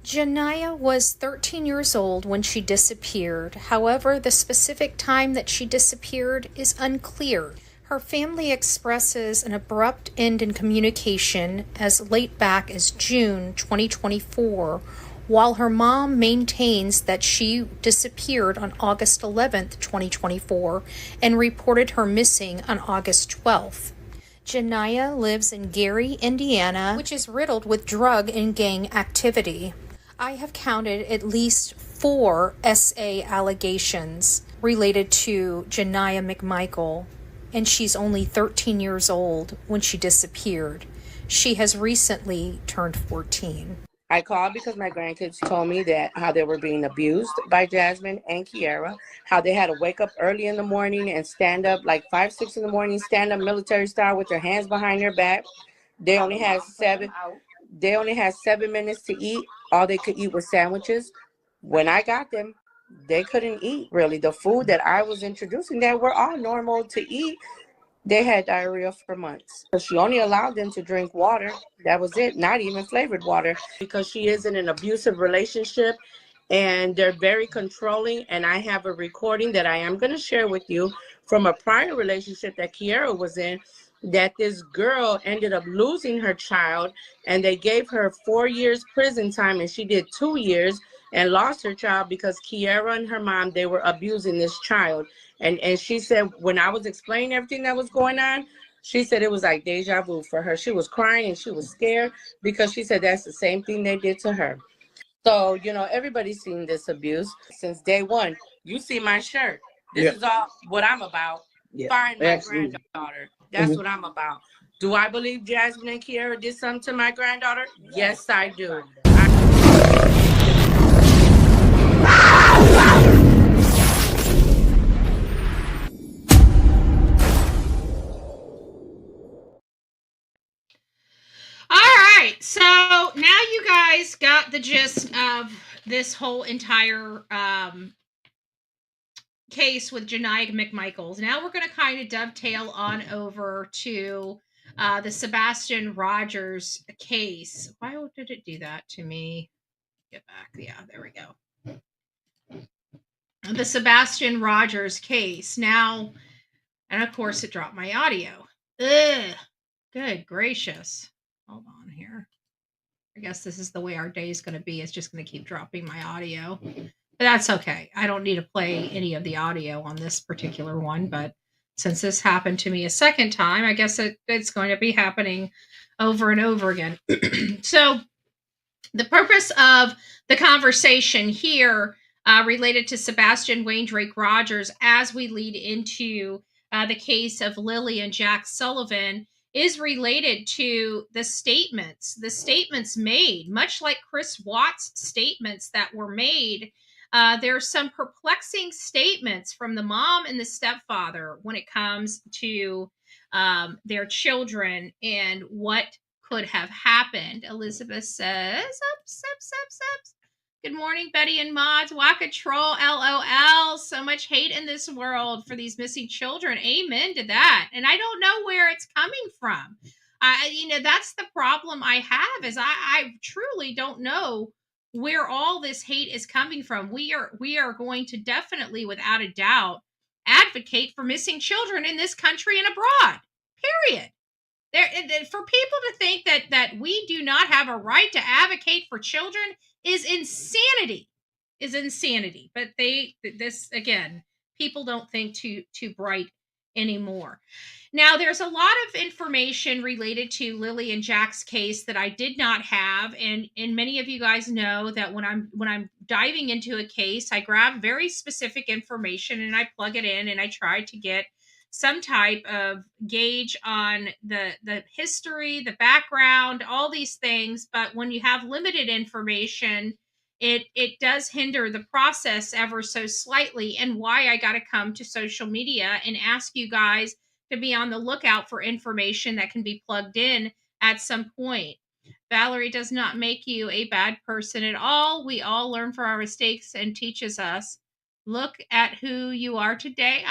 Janiyah was 13 years old when she disappeared. However, the specific time that she disappeared is unclear. Her family expresses an abrupt end in communication as late back as June 2024, while her mom maintains that she disappeared on August 11th, 2024, and reported her missing on August 12th. Janiyah lives in Gary, Indiana, which is riddled with drug and gang activity. I have counted at least 4 SA allegations related to Janiyah McMichael, and she's only 13 years old when she disappeared. She has recently turned 14. I called because my grandkids told me that how they were being abused by Jasmine and Kiara, how they had to wake up early in the morning and stand up like 5, 6 in the morning, stand up military style with their hands behind their back. They only had 7 minutes to eat. All they could eat was sandwiches. When I got them, they couldn't eat really. The food that I was introducing that were all normal to eat, they had diarrhea for months. So she only allowed them to drink water. That was it, not even flavored water, because she is in an abusive relationship and they're very controlling. And I have a recording that I am going to share with you from a prior relationship that Kiara was in, that this girl ended up losing her child and they gave her 4 years prison time and she did 2 years and lost her child because Kiara and her mom, they were abusing this child. And she said, when I was explaining everything that was going on, she said it was like deja vu for her. She was crying and she was scared because she said that's the same thing they did to her. So, everybody's seen this abuse since day one. You see my shirt. This is all what I'm about. Find my granddaughter. That's what I'm about. Do I believe Jasmine and Kiara did something to my granddaughter? Yes, I do. So now you guys got the gist of this whole entire case with Janiah McMichaels. Now we're going to kind of dovetail on over to the Sebastian Rogers case. Why did it do that to me? Get back. Yeah, there we go. The Sebastian Rogers case. Now, and of course it dropped my audio. Ugh. Good gracious. Hold on here. I guess this is the way our day is going to be. It's just going to keep dropping my audio. But that's okay. I don't need to play any of the audio on this particular one. But since this happened to me a second time, I guess it's going to be happening over and over again. So the purpose of the conversation here related to Sebastian Wayne Drake Rogers as we lead into the case of Lily and Jack Sullivan is related to the statements made, much like Chris Watts' statements that were made. There's some perplexing statements from the mom and the stepfather when it comes to their children and what could have happened. Elizabeth says, ups. Good morning, Betty and Mods. Waka troll, LOL. So much hate in this world for these missing children. Amen to that. And I don't know where it's coming from. That's the problem I have is I truly don't know where all this hate is coming from. We are going to definitely, without a doubt, advocate for missing children in this country and abroad. Period. For people to think that we do not have a right to advocate for children is insanity. But this again, people don't think too bright anymore. Now, there's a lot of information related to Lily and Jack's case that I did not have, and many of you guys know that when I'm diving into a case, I grab very specific information and I plug it in and I try to get some type of gauge on the history, the background, all these things. But when you have limited information, it does hinder the process ever so slightly, and why I got to come to social media and ask you guys to be on the lookout for information that can be plugged in at some point. Valerie does not make you a bad person at all. We all learn from our mistakes and teaches us. Look at who you are today.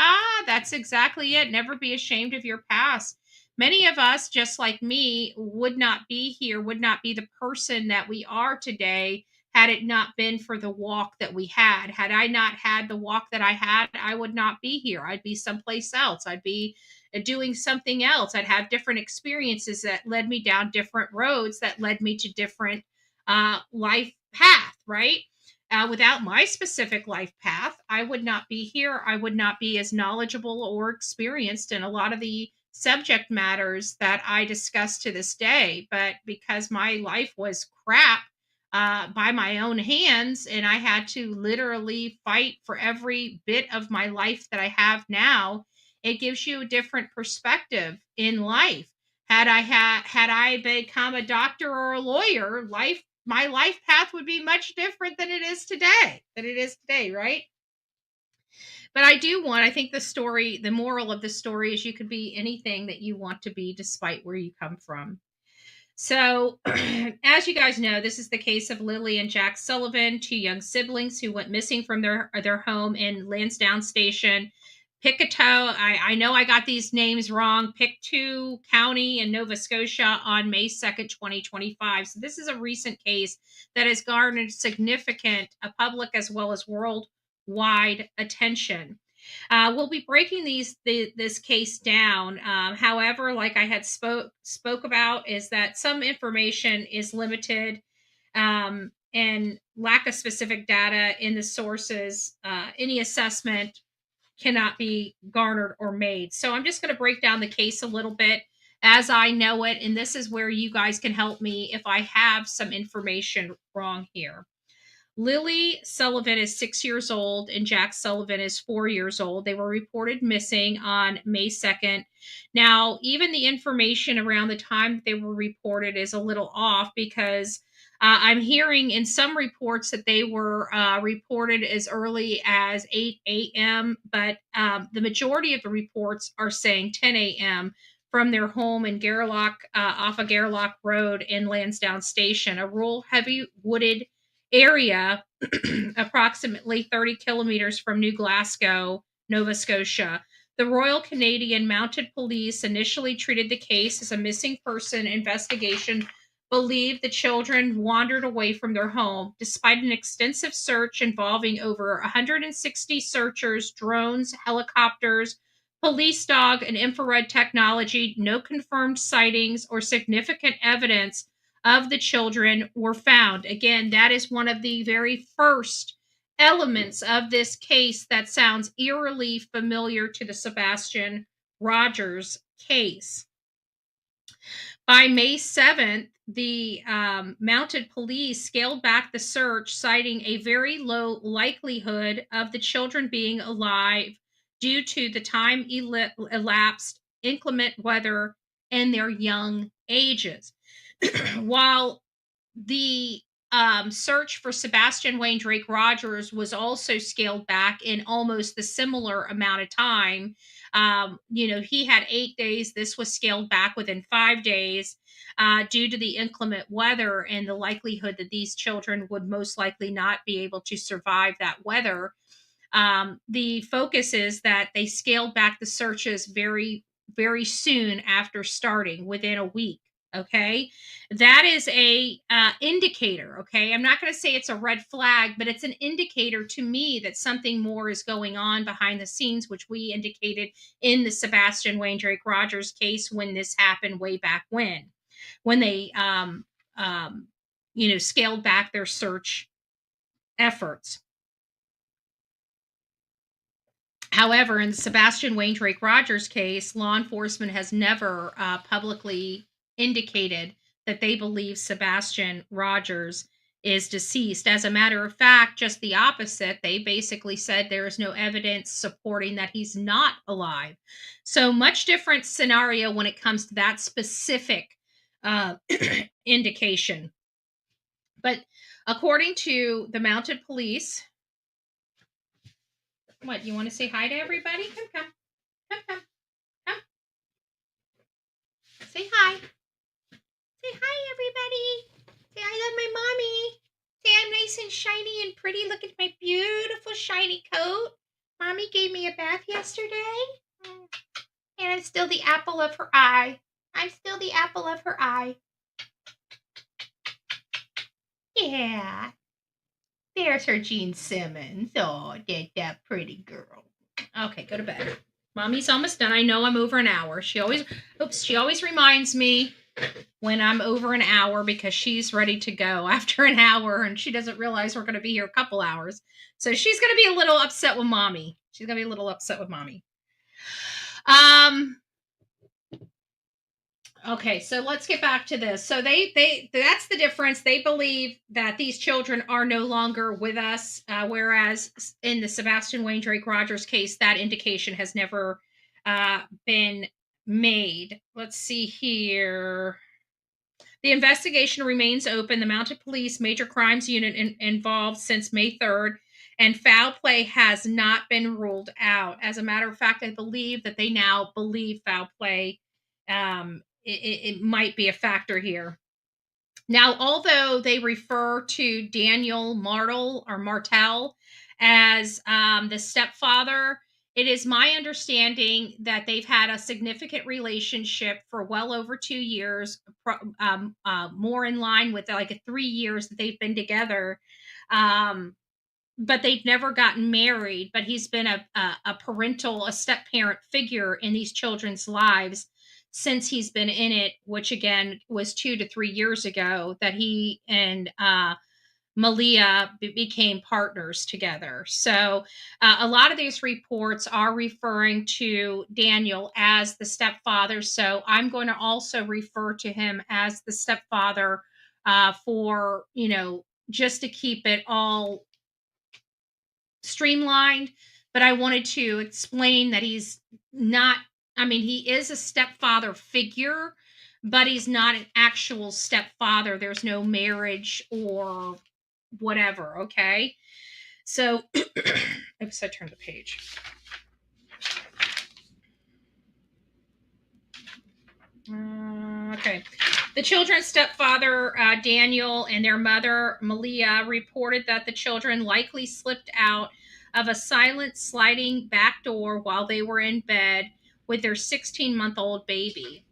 That's exactly it. Never be ashamed of your past. Many of us, just like me, would not be here, would not be the person that we are today had it not been for the walk that we had. Had I not had the walk that I had, I would not be here. I'd be someplace else. I'd be doing something else. I'd have different experiences that led me down different roads that led me to different life path, right? Without my specific life path, I would not be here. I would not be as knowledgeable or experienced in a lot of the subject matters that I discuss to this day. But because my life was crap by my own hands, and I had to literally fight for every bit of my life that I have now, it gives you a different perspective in life. Had I become a doctor or a lawyer, life my life path would be much different than it is today, right? But I think the moral of the story is you could be anything that you want to be despite where you come from. So, as you guys know, this is the case of Lily and Jack Sullivan, two young siblings who went missing from their home in Lansdowne Station, Pictou. I know I got these names wrong. Pictou County in Nova Scotia on May 2nd, 2025. So this is a recent case that has garnered significant public as well as worldwide attention. We'll be breaking this case down. However, like I had spoke about, is that some information is limited and lack of specific data in the sources. Any assessment cannot be garnered or made. So I'm just going to break down the case a little bit as I know it, and this is where you guys can help me if I have some information wrong here. Lily Sullivan is 6 years old and Jack Sullivan is 4 years old. They were reported missing on May 2nd. Now, even the information around the time that they were reported is a little off because I'm hearing in some reports that they were reported as early as 8 a.m., but the majority of the reports are saying 10 a.m. from their home in Garlock, off of Garlock Road in Lansdowne Station, a rural, heavy wooded area approximately 30 kilometers from New Glasgow, Nova Scotia. The Royal Canadian Mounted Police initially treated the case as a missing person investigation, believed the children wandered away from their home. Despite an extensive search involving over 160 searchers, drones, helicopters, police dog, and infrared technology, no confirmed sightings or significant evidence of the children were found. Again, that is one of the very first elements of this case that sounds eerily familiar to the Sebastian Rogers case. By May 7th, the mounted police scaled back the search, citing a very low likelihood of the children being alive due to the time elapsed, inclement weather, and their young ages. While the search for Sebastian Wayne Drake Rogers was also scaled back in almost the similar amount of time. He had 8 days. This was scaled back within 5 days due to the inclement weather and the likelihood that these children would most likely not be able to survive that weather. The focus is that they scaled back the searches very, very soon after starting, within a week. Okay, that is a indicator. Okay, I'm not going to say it's a red flag, but it's an indicator to me that something more is going on behind the scenes, which we indicated in the Sebastian Wayne Drake Rogers case when this happened way back when they scaled back their search efforts. However, in the Sebastian Wayne Drake Rogers case, law enforcement has never publicly indicated that they believe Sebastian Rogers is deceased. As a matter of fact, just the opposite. They basically said there is no evidence supporting that he's not alive. So much different scenario when it comes to that specific indication. But according to the mounted police, what, you want to say hi to everybody? Come. Say hi. Say hi, everybody. Say I love my mommy. Say I'm nice and shiny and pretty. Look at my beautiful shiny coat. Mommy gave me a bath yesterday. And I'm still the apple of her eye. Yeah. There's her Gene Simmons. Oh, that pretty girl. Okay, go to bed. Mommy's almost done. I know I'm over an hour. She always reminds me when I'm over an hour because she's ready to go after an hour and she doesn't realize we're going to be here a couple hours. So she's going to be a little upset with mommy. Okay, so let's get back to this. So that's the difference. They believe that these children are no longer with us, whereas in the Sebastian Wayne Drake Rogers case, that indication has never been made. Let's see here. The investigation remains open. The Mounted Police Major Crimes Unit involved since May 3rd, and foul play has not been ruled out. As a matter of fact, I believe that they now believe foul play it might be a factor here. Now, although they refer to Daniel Martell as the stepfather, it is my understanding that they've had a significant relationship for well over 2 years, more in line with like 3 years that they've been together. But they've never gotten married. But he's been a step parent figure in these children's lives since he's been in it, which again was 2 to 3 years ago that he and Malehya became partners together. So a lot of these reports are referring to Daniel as the stepfather. So I'm going to also refer to him as the stepfather for, just to keep it all streamlined. But I wanted to explain that he's not, he is a stepfather figure, but he's not an actual stepfather. There's no marriage or whatever. Okay. So, oops, I turned the page. Okay. The children's stepfather, Daniel, and their mother, Malehya, reported that the children likely slipped out of a silent sliding back door while they were in bed with their 16-month-old baby.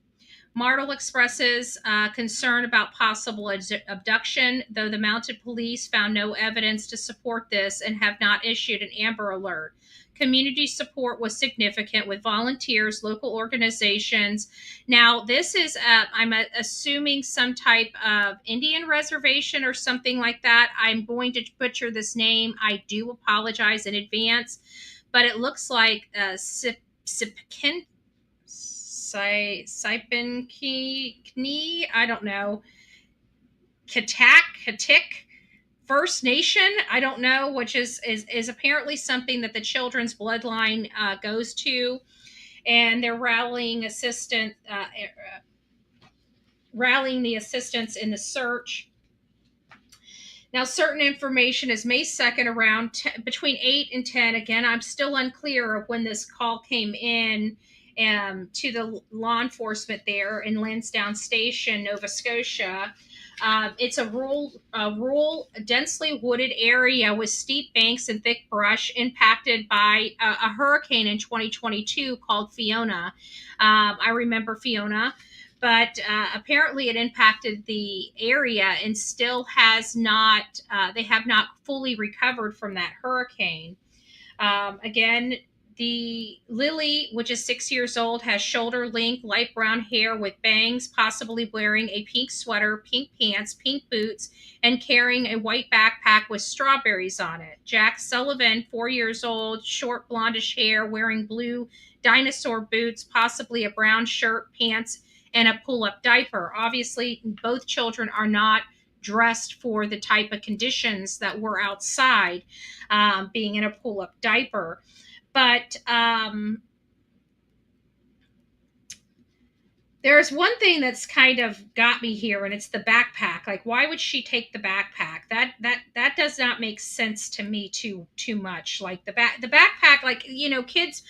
Martell expresses concern about possible abduction, though the Mounted Police found no evidence to support this and have not issued an Amber Alert. Community support was significant with volunteers, local organizations. Now, this is, I'm assuming, some type of Indian reservation or something like that. I'm going to butcher this name. I do apologize in advance, but it looks like Saipinkini, I don't know, Katik First Nation, I don't know, which is apparently something that the children's bloodline goes to, and they're rallying the assistance in the search. Now, certain information is May 2nd around between 8 and 10. Again, I'm still unclear of when this call came in to the law enforcement there in Lansdowne Station, Nova Scotia. It's a rural, densely wooded area with steep banks and thick brush impacted by a hurricane in 2022 called Fiona. I remember Fiona. But apparently it impacted the area and still has not, they have not fully recovered from that hurricane. Again, the Lily, which is 6 years old, has shoulder length, light brown hair with bangs, possibly wearing a pink sweater, pink pants, pink boots, and carrying a white backpack with strawberries on it. Jack Sullivan, 4 years old, short blondish hair, wearing blue dinosaur boots, possibly a brown shirt, pants, and a pull-up diaper. Obviously, both children are not dressed for the type of conditions that were outside, being in a pull-up diaper. But there's one thing that's kind of got me here, and it's the backpack. Like, why would she take the backpack? That does not make sense to me too much. Like the backpack, like, kids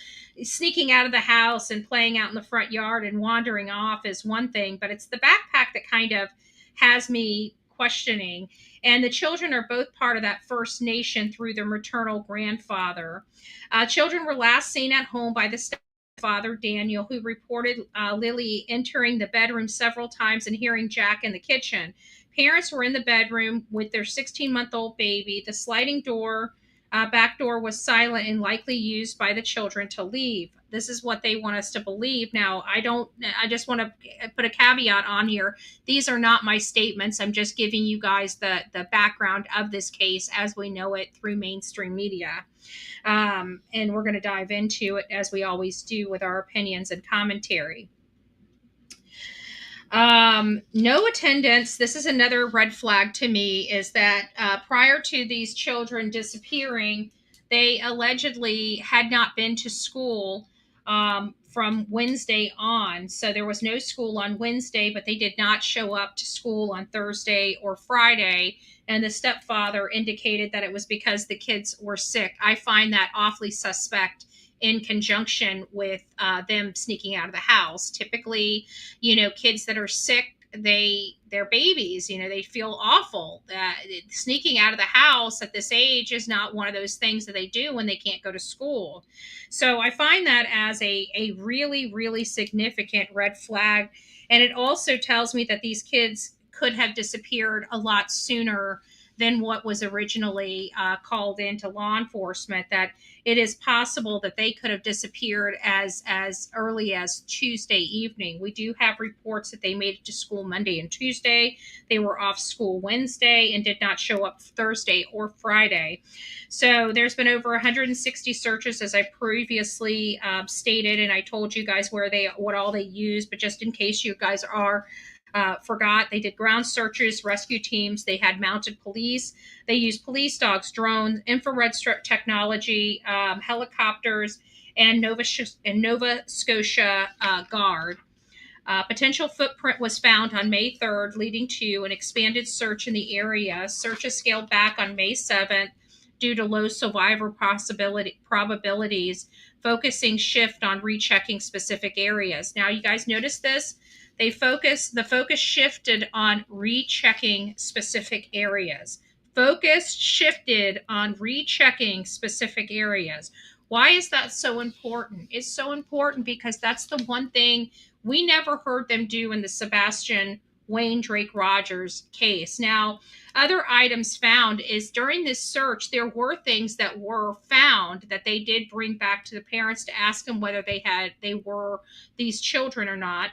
sneaking out of the house and playing out in the front yard and wandering off is one thing, but it's the backpack that kind of has me questioning. And the children are both part of that First Nation through their maternal grandfather. Children were last seen at home by the stepfather, Daniel, who reported Lily entering the bedroom several times and hearing Jack in the kitchen. Parents were in the bedroom with their 16-month-old baby. The sliding door, back door, was silent and likely used by the children to leave. This is what they want us to believe. Now, I just want to put a caveat on here. These are not my statements. I'm just giving you guys the background of this case as we know it through mainstream media. And we're going to dive into it as we always do with our opinions and commentary. No attendance. This is another red flag to me, is that prior to these children disappearing, they allegedly had not been to school from Wednesday on. So there was no school on Wednesday, but they did not show up to school on Thursday or Friday. And the stepfather indicated that it was because the kids were sick. I find that awfully suspect in conjunction with them sneaking out of the house. Typically, kids that are sick, they're babies, they feel awful. Sneaking out of the house at this age is not one of those things that they do when they can't go to school. So I find that as a really, really significant red flag. And it also tells me that these kids could have disappeared a lot sooner than what was originally called into law enforcement, that it is possible that they could have disappeared as early as Tuesday evening. We do have reports that they made it to school Monday and Tuesday. They were off school Wednesday and did not show up Thursday or Friday. So there's been over 160 searches, as I previously stated, and I told you guys what all they used, but just in case you guys forgot, they did ground searches, rescue teams, they had mounted police, they used police dogs, drones, infrared strip technology, helicopters, and Nova Scotia Guard. Potential footprint was found on May 3rd, leading to an expanded search in the area. Searches scaled back on May 7th due to low survivor probabilities, focusing shift on rechecking specific areas. Now, you guys notice this? The focus shifted on rechecking specific areas. Focus shifted on rechecking specific areas. Why is that so important? It's so important because that's the one thing we never heard them do in the Sebastian Wayne Drake Rogers case. Now, other items found is during this search, there were things that were found that they did bring back to the parents to ask them whether they were these children or not.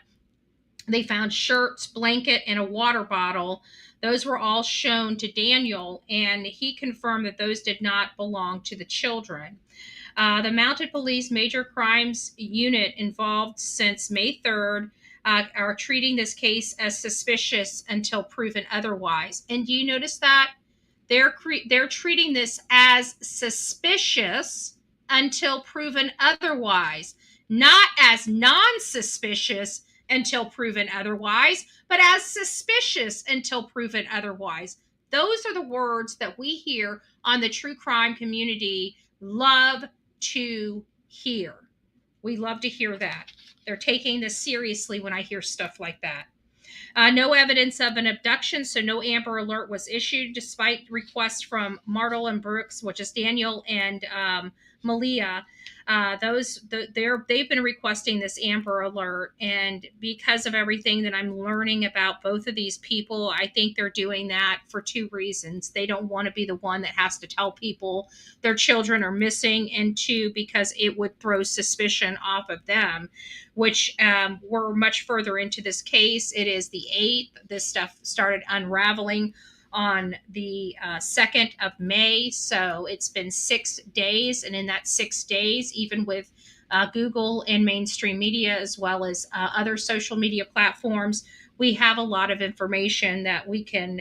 They found shirts, blanket, and a water bottle. Those were all shown to Daniel, and he confirmed that those did not belong to the children. The Mounted Police Major Crimes Unit involved since May 3rd are treating this case as suspicious until proven otherwise. And do you notice that? They're treating this as suspicious until proven otherwise, not as non-suspicious until proven otherwise, but as suspicious until proven otherwise. Those are the words that we here on the true crime community love to hear. We love to hear that. They're taking this seriously when I hear stuff like that. No evidence of an abduction, so no Amber Alert was issued despite requests from Martell and Brooks, which is Daniel and Malehya. They've been requesting this Amber Alert, and because of everything that I'm learning about both of these people, I think they're doing that for two reasons. They don't want to be the one that has to tell people their children are missing, and two, because it would throw suspicion off of them, which we're much further into this case. It is the 8th. This stuff started unraveling on the 2nd of May. So it's been 6 days. And in that 6 days, even with Google and mainstream media, as well as other social media platforms, we have a lot of information that we can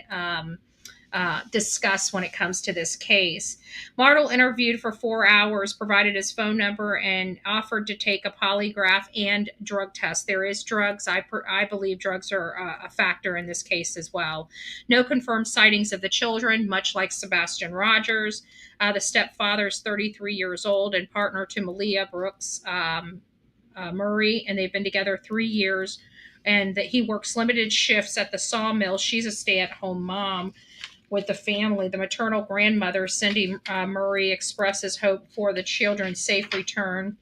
discuss when it comes to this case. Martell interviewed for 4 hours, provided his phone number, and offered to take a polygraph and drug test. There is drugs. I believe drugs are a factor in this case as well. No confirmed sightings of the children, much like Sebastian Rogers. The stepfather is 33 years old and partner to Malehya Brooks-Murray, and they've been together 3 years, and that he works limited shifts at the sawmill. She's a stay-at-home mom with the family. The maternal grandmother, Cindy Murray, expresses hope for the children's safe return.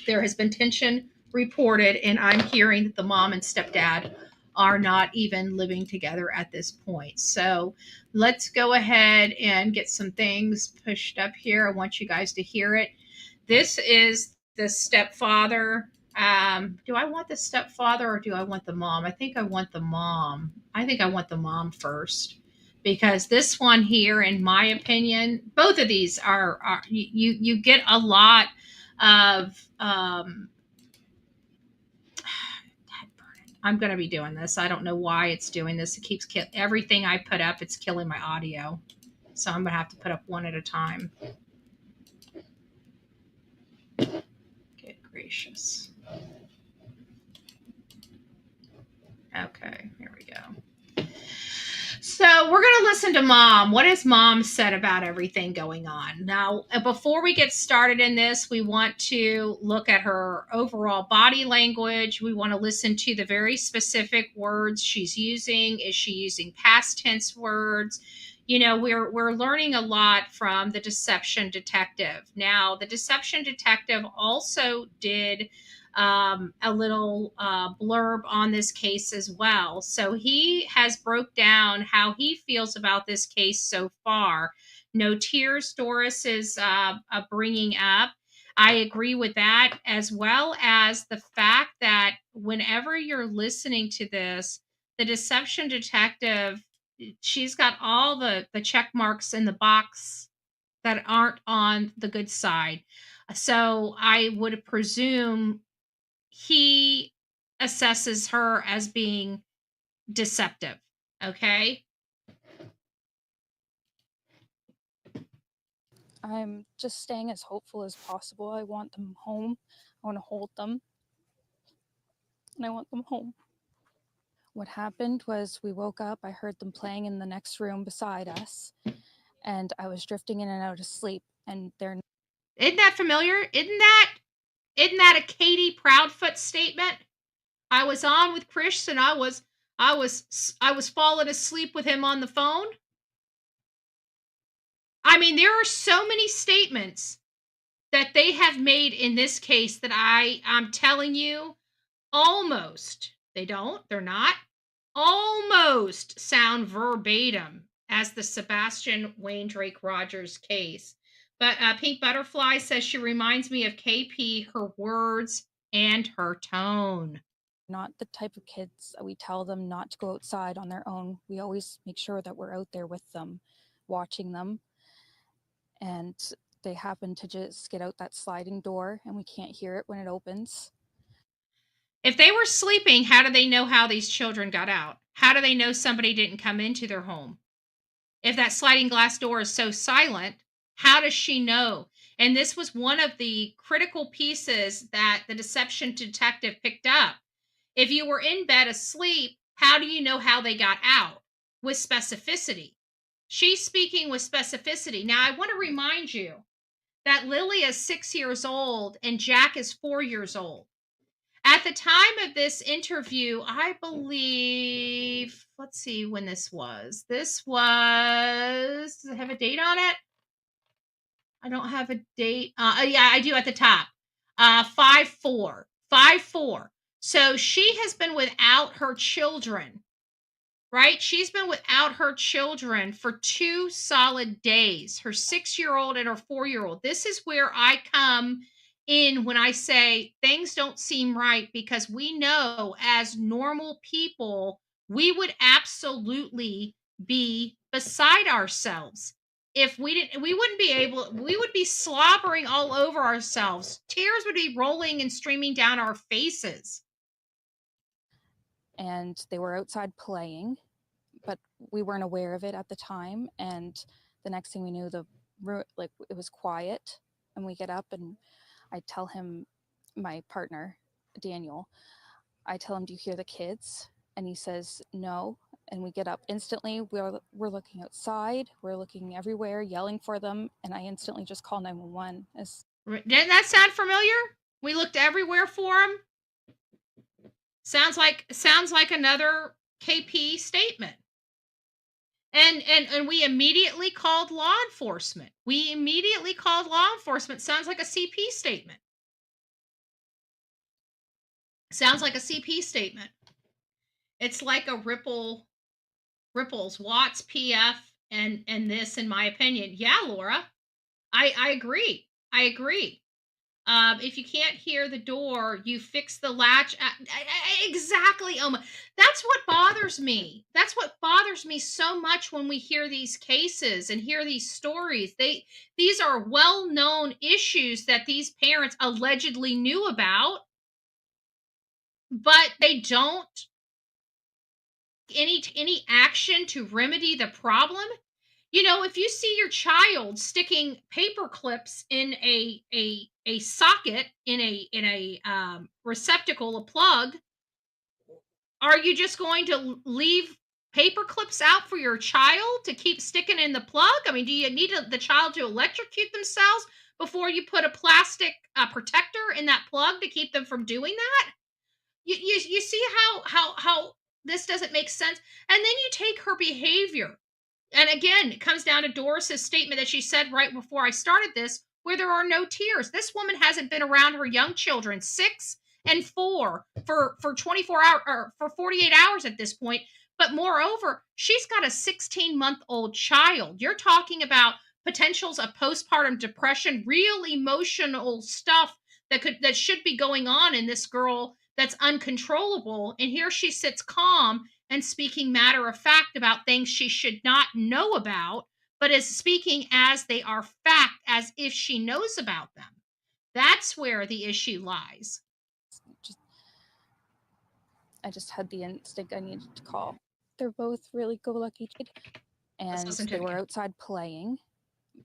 There has been tension reported, and I'm hearing that the mom and stepdad are not even living together at this point. So let's go ahead and get some things pushed up here. I want you guys to hear it. This is the stepfather. Do I want the stepfather or do I want the mom? I think I want the mom. I think I want the mom first. Because this one here, in my opinion, both of these are you get a lot of I'm going to be doing this. I don't know why it's doing this. It keeps everything I put up. It's killing my audio, so I'm going to have to put up one at a time. Good gracious. Okay, here we go. So we're going to listen to Mom. What has Mom said about everything going on? Now, before we get started in this, we want to look at her overall body language. We want to listen to the very specific words she's using. Is she using past tense words? You know, we're learning a lot from the deception detective. Now, the deception detective also did a little blurb on this case as well. So he has broke down how he feels about this case so far. No tears, Doris is bringing up. I agree with that, as well as the fact that whenever you're listening to this, the deception detective, she's got all the check marks in the box that aren't on the good side. So I would presume he assesses her as being deceptive. Okay. I'm just staying as hopeful as possible. I want them home. I want to hold them. And I want them home. What happened was we woke up. I heard them playing in the next room beside us. And I was drifting in and out of sleep. And they're... Isn't that familiar? Isn't that a Katie Proudfoot statement? I was on with Chris and I was falling asleep with him on the phone. I mean, there are so many statements that they have made in this case that I'm telling you, almost, they're not, almost sound verbatim as the Sebastian Wayne Drake Rogers case. But Pink Butterfly says she reminds me of KP, her words and her tone. Not the type of kids that we tell them not to go outside on their own. We always make sure that we're out there with them, watching them. And they happen to just get out that sliding door and we can't hear it when it opens. If they were sleeping, how do they know how these children got out? How do they know somebody didn't come into their home? If that sliding glass door is so silent, how does she know? And this was one of the critical pieces that the deception detective picked up. If you were in bed asleep, how do you know how they got out? With specificity. She's speaking with specificity. Now, I want to remind you that Lily is 6 years old and Jack is 4 years old. At the time of this interview, I believe, let's see when this was. Does it have a date on it? I don't have a date. Yeah, I do at the top. 5/4. 5/4. So she has been without her children, right? She's been without her children for 2 solid days, her 6-year-old and her 4-year-old. This is where I come in when I say things don't seem right, because we know as normal people, we would absolutely be beside ourselves. If we would be slobbering all over ourselves. Tears would be rolling and streaming down our faces. And they were outside playing, but we weren't aware of it at the time. And the next thing we knew, it was quiet. And we get up and I tell him, my partner, Daniel, I tell him, do you hear the kids? And he says, no. And we get up instantly. We're looking outside. We're looking everywhere, yelling for them. And I instantly just call 911. Didn't that sound familiar? We looked everywhere for him. Sounds like another KP statement. And we immediately called law enforcement. Sounds like a CP statement. It's like a Ripples, Watts, PF, and this, in my opinion. Yeah, Laura. I agree. If you can't hear the door, you fix the latch. Exactly, Oma. That's what bothers me. That's what bothers me so much when we hear these cases and hear these stories. These are well-known issues that these parents allegedly knew about, but they don't any action to remedy the problem. You know, if you see your child sticking paper clips in a socket, in a receptacle, a plug, Are you just going to leave paper clips out for your child to keep sticking in the plug? I mean, do you need the child to electrocute themselves before you put a plastic protector in that plug to keep them from doing that? You see how this doesn't make sense? And then you take her behavior. And again, it comes down to Doris's statement that she said right before I started this, where there are no tears. This woman hasn't been around her young children, 6 and 4, for 24 hours or for 48 hours at this point. But moreover, she's got a 16-month-old child. You're talking about potentials of postpartum depression, real emotional stuff that should be going on in this girl that's uncontrollable. And here she sits calm and speaking matter of fact about things she should not know about, but is speaking as they are fact, as if she knows about them. That's where the issue lies. I just had the instinct I needed to call. They're both really go-lucky, and they were outside playing,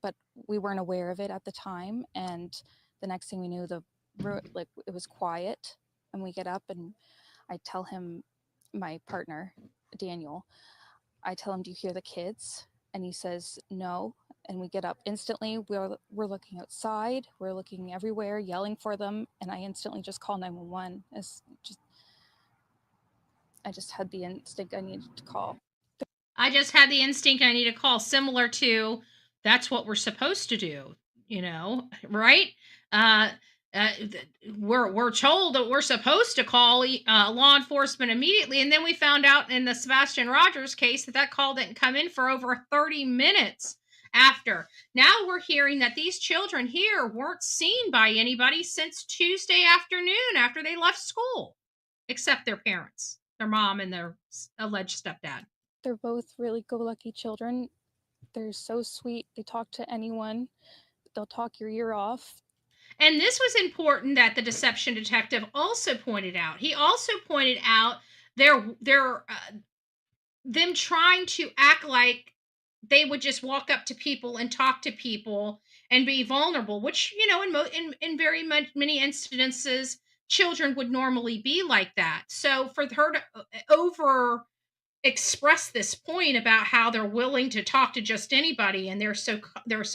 but we weren't aware of it at the time. And the next thing we knew, it was quiet, and we get up, and I tell him, my partner, Daniel, I tell him, do you hear the kids? And he says, no. And we get up instantly. We're looking outside. We're looking everywhere, yelling for them. And I instantly just call 911. I just had the instinct I needed to call. I just had the instinct I need to call, similar to that's what we're supposed to do, right? We're told that we're supposed to call law enforcement immediately, and then we found out in the Sebastian Rogers case that call didn't come in for over 30 minutes after. Now we're hearing that these children here weren't seen by anybody since Tuesday afternoon after they left school, except their parents, their mom and their alleged stepdad. They're both really go-lucky children. They're so sweet. They talk to anyone. They'll talk your ear off. And this was important that the deception detective also pointed out. He also pointed out them trying to act like they would just walk up to people and talk to people and be vulnerable, which, in very many instances, children would normally be like that. So for her to express this point about how they're willing to talk to just anybody and they're so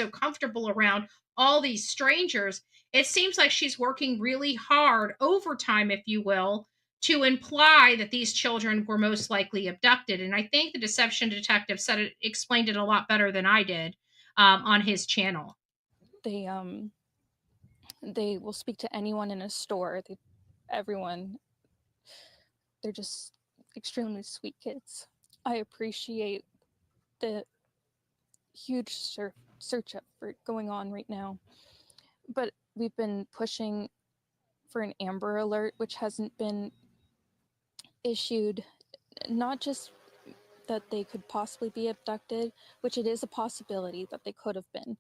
comfortable around all these strangers, it seems like she's working really hard, overtime, if you will, to imply that these children were most likely abducted. And I think the deception detective explained it a lot better than I did on his channel. They will speak to anyone in a store. Everyone. They're just extremely sweet kids. I appreciate the huge search effort going on right now, but we've been pushing for an Amber Alert, which hasn't been issued. Not just that they could possibly be abducted, which it is a possibility that they could have been,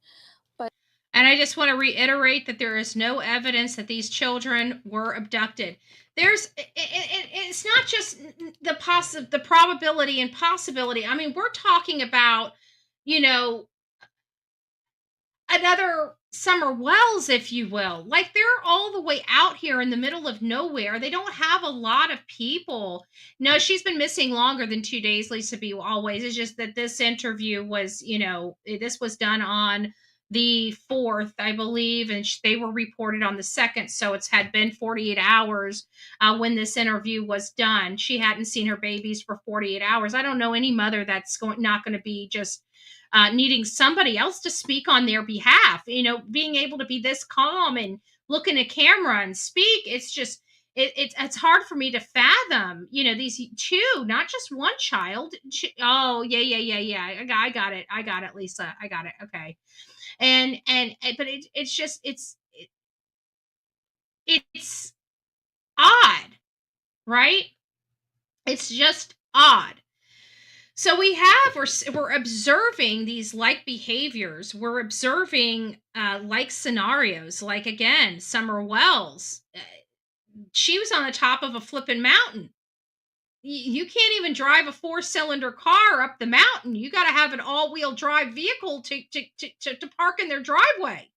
but. And I just want to reiterate that there is no evidence that these children were abducted. It's not just the probability and possibility. I mean, we're talking about, another Summer Wells, if you will. Like, they're all the way out here in the middle of nowhere. They don't have a lot of people. No, she's been missing longer than 2 days, Lisa B. Always. It's just that this interview was, this was done on the 4th, I believe, and they were reported on the 2nd. So it's had been 48 hours when this interview was done. She hadn't seen her babies for 48 hours. I don't know any mother that's not going to be just needing somebody else to speak on their behalf, being able to be this calm and look in a camera and speak. It's just, it's hard for me to fathom, these two, not just one child. Oh, yeah. I got it, Lisa. I got it. Okay. But it's odd, right? It's just odd. So we're observing these like behaviors. We're observing like scenarios, like, again, Summer Wells. She was on the top of a flipping mountain. You can't even drive a 4-cylinder car up the mountain. You got to have an all-wheel drive vehicle to park in their driveway.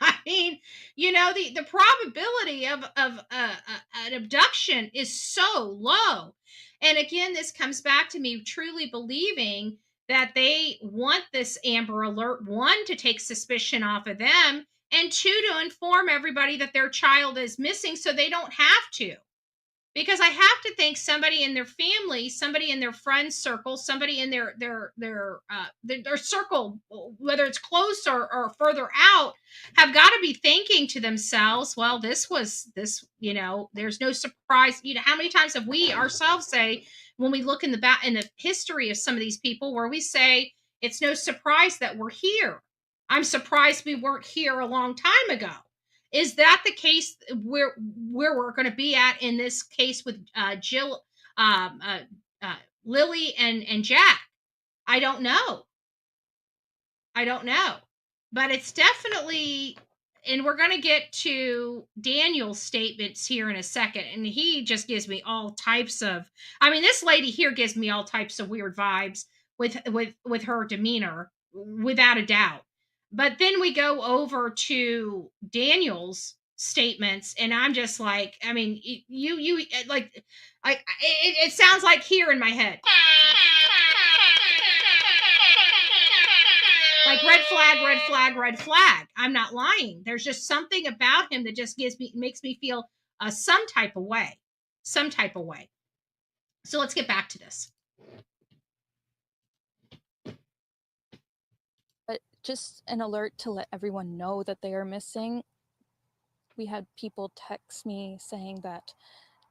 I mean, the probability of an abduction is so low. And again, this comes back to me truly believing that they want this Amber Alert, one, to take suspicion off of them, and two, to inform everybody that their child is missing so they don't have to. Because I have to think somebody in their family, somebody in their friend circle, somebody in their circle, whether it's close or further out, have got to be thinking to themselves, well, there's no surprise. How many times have we ourselves say, when we look in the history of some of these people, where we say it's no surprise that we're here. I'm surprised we weren't here a long time ago. Is that the case where we're going to be at in this case with Lily and Jack? I don't know. But it's definitely, and we're going to get to Daniel's statements here in a second, and he just gives me all types of, this lady here gives me all types of weird vibes with her demeanor, without a doubt. But then we go over to Daniel's statements, and I'm just like, you like, it sounds like here in my head. Like red flag, red flag, red flag. I'm not lying. There's just something about him that just makes me feel some type of way. So let's get back to this. But just an alert to let everyone know that they are missing. We had people text me saying that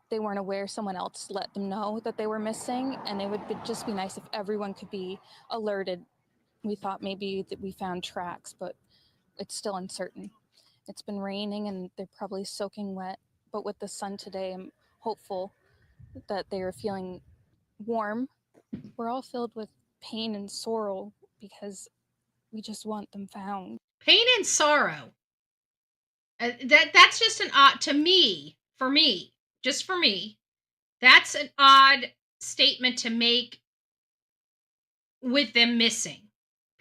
they weren't aware someone else let them know that they were missing, and it would just be nice if everyone could be alerted. We thought maybe that we found tracks, but it's still uncertain. It's been raining and they're probably soaking wet, but with the sun today, I'm hopeful that they are feeling warm. We're all filled with pain and sorrow because we just want them found. Pain and sorrow. That's just an odd, to me, for me, that's an odd statement to make with them missing.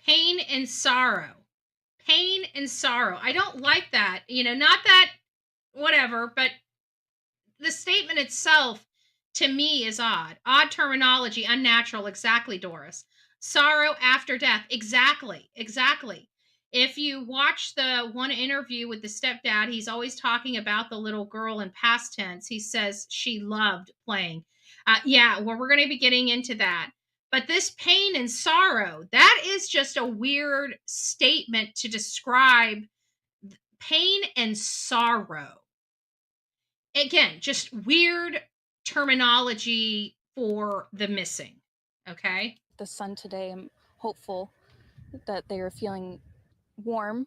Pain and sorrow. I don't like that. Not that, whatever, but the statement itself to me is odd. Odd terminology, unnatural. Exactly, Doris. Sorrow after death. Exactly. If you watch the one interview with the stepdad, he's always talking about the little girl in past tense. He says she loved playing. We're going to be getting into that. But this pain and sorrow, that is just a weird statement to describe pain and sorrow. Again, just weird terminology for the missing. Okay? The sun today, I'm hopeful that they are feeling warm.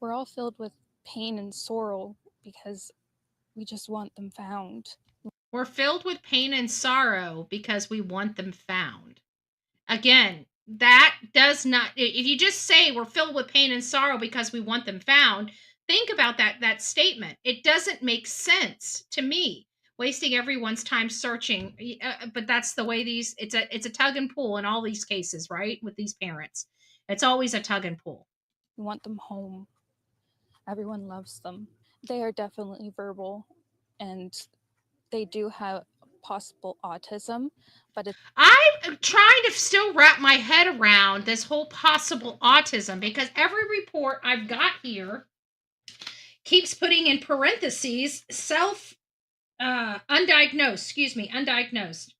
We're all filled with pain and sorrow because we just want them found. We're filled with pain and sorrow because we want them found. Again, that does not, if you just say we're filled with pain and sorrow because we want them found, think about that statement. It doesn't make sense to me. Wasting everyone's time searching, but that's the way it's a tug and pull in all these cases, right? With these parents, it's always a tug and pull. We want them home. Everyone loves them. They are definitely verbal, and they do have possible autism, but I'm trying to still wrap my head around this whole possible autism, because every report I've got here keeps putting in parentheses undiagnosed,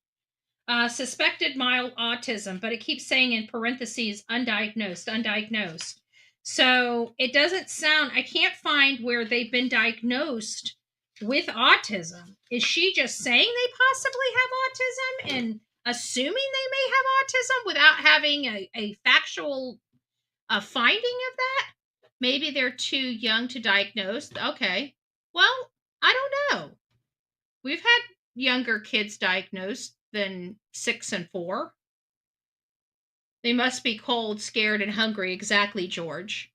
suspected mild autism, but it keeps saying in parentheses undiagnosed. So it doesn't sound, I can't find where they've been diagnosed with autism. Is she just saying they possibly have autism and assuming they may have autism without having a factual finding of that? Maybe they're too young to diagnose. Okay. Well, I don't know. We've had younger kids diagnosed than 6 and 4. They must be cold, scared, and hungry. Exactly, George.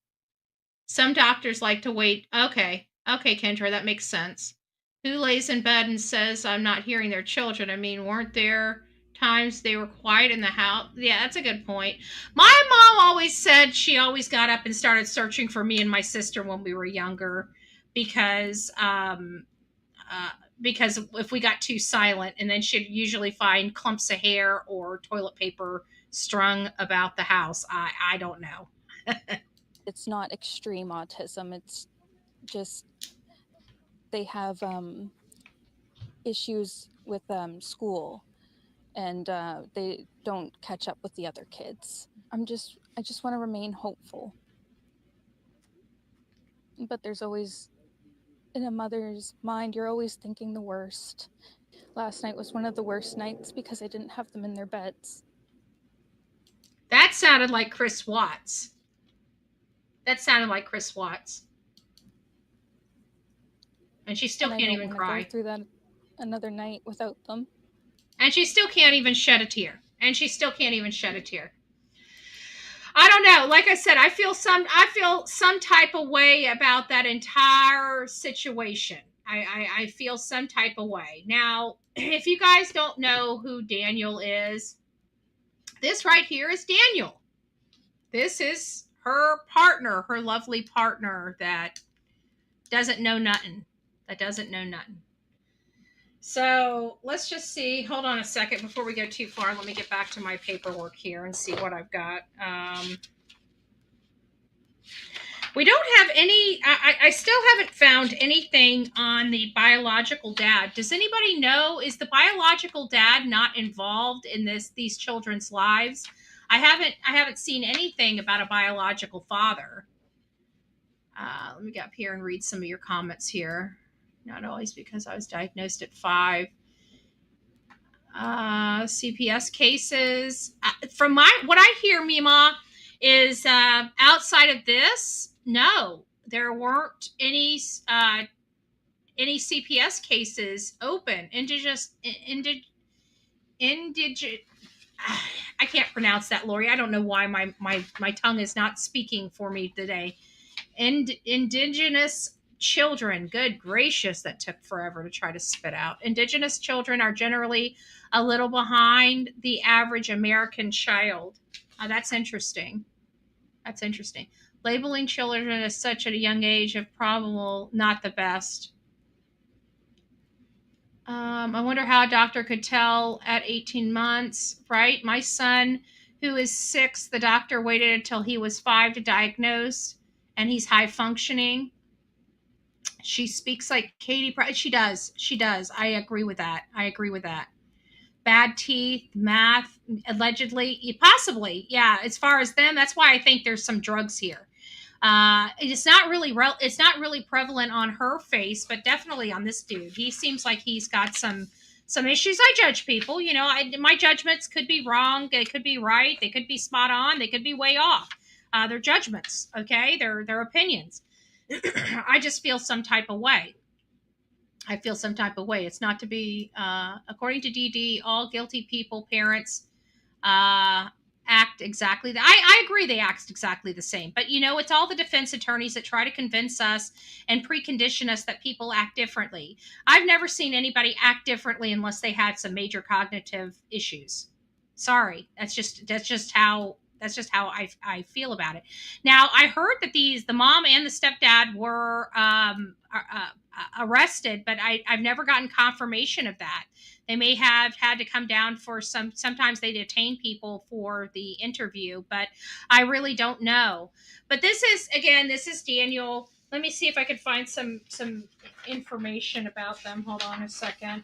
Some doctors like to wait. Okay, Kendra, that makes sense. Who lays in bed and says, I'm not hearing their children? Weren't there times they were quiet in the house. Yeah, that's a good point. My mom always said she always got up and started searching for me and my sister when we were younger because because if we got too silent, and then she'd usually find clumps of hair or toilet paper strung about the house. I don't know. It's not extreme autism. It's just they have issues with school, and they don't catch up with the other kids. I just want to remain hopeful. But there's always, in a mother's mind, you're always thinking the worst. Last night was one of the worst nights because I didn't have them in their beds. That sounded like Chris Watts. That sounded like Chris Watts. And she still can't even cry. Go through that another night without them. And she still can't even shed a tear. I don't know. Like I said, I feel some type of way about that entire situation. I feel some type of way. Now, if you guys don't know who Daniel is, this right here is Daniel. This is her partner, her lovely partner that doesn't know nothing. So let's just see. Hold on a second before we go too far. Let me get back to my paperwork here and see what I've got. We don't have any, I still haven't found anything on the biological dad. Does anybody know, is the biological dad not involved in these children's lives? I haven't seen anything about a biological father. Let me get up here and read some of your comments here. Not always because I was diagnosed at 5. CPS cases. From what I hear, Mima, is outside of this, no, there weren't any CPS cases open. I can't pronounce that, Lori. I don't know why my tongue is not speaking for me today. Indigenous children, good gracious, that took forever to try to spit out. Indigenous children are generally a little behind the average American child. That's interesting. Labeling children at such a young age of probable not the best. I wonder how a doctor could tell at 18 months, right? My son, who is 6, the doctor waited until he was 5 to diagnose, and he's high functioning. She speaks like Katie Price. She does. I agree with that. Bad teeth, math, allegedly, possibly. Yeah, as far as them, that's why I think there's some drugs here. It's not really prevalent on her face, but definitely on this dude. He seems like he's got some issues. I judge people, my judgments could be wrong. They could be right. They could be spot on. They could be way off. They're judgments. Okay. They're opinions. I just feel some type of way. It's not to be, according to DD, all guilty people, parents, act exactly. I agree they act exactly the same. But, it's all the defense attorneys that try to convince us and precondition us that people act differently. I've never seen anybody act differently unless they had some major cognitive issues. Sorry. That's just how I feel about it. Now, I heard that the mom and the stepdad were arrested, but I've never gotten confirmation of that. They may have had to come down for sometimes they detain people for the interview, but I really don't know. But this is Daniel. Let me see if I could find some information about them. Hold on a second.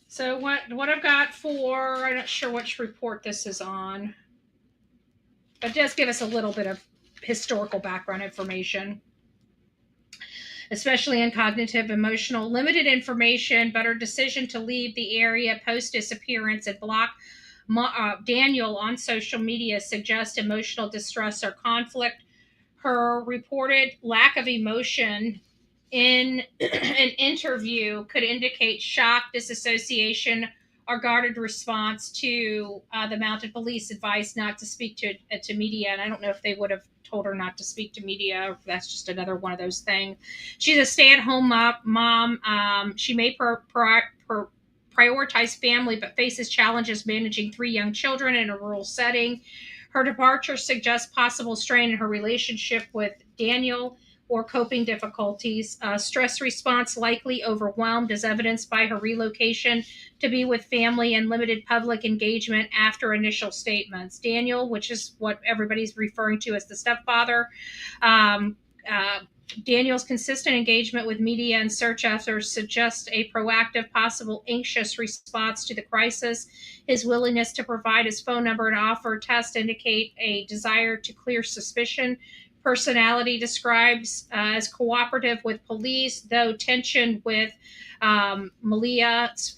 So what I've got for, I'm not sure which report this is on, but just give us a little bit of historical background information, especially in cognitive, emotional, limited information, but her decision to leave the area post disappearance and block Daniel on social media suggests emotional distress or conflict. Her reported lack of emotion in an interview could indicate shock, disassociation, or guarded response to the mounted police advice not to speak to media. And I don't know if they would have told her not to speak to media, or if that's just another one of those things. She's a stay-at-home mom. She may prioritize family, but faces challenges managing 3 young children in a rural setting. Her departure suggests possible strain in her relationship with Daniel or coping difficulties. Stress response likely overwhelmed, as evidenced by her relocation to be with family and limited public engagement after initial statements. Daniel, which is what everybody's referring to as the stepfather, Daniel's consistent engagement with media and search efforts suggests a proactive, possible anxious response to the crisis. His willingness to provide his phone number and offer a test indicate a desire to clear suspicion. Personality describes as cooperative with police, though tension with Malehya's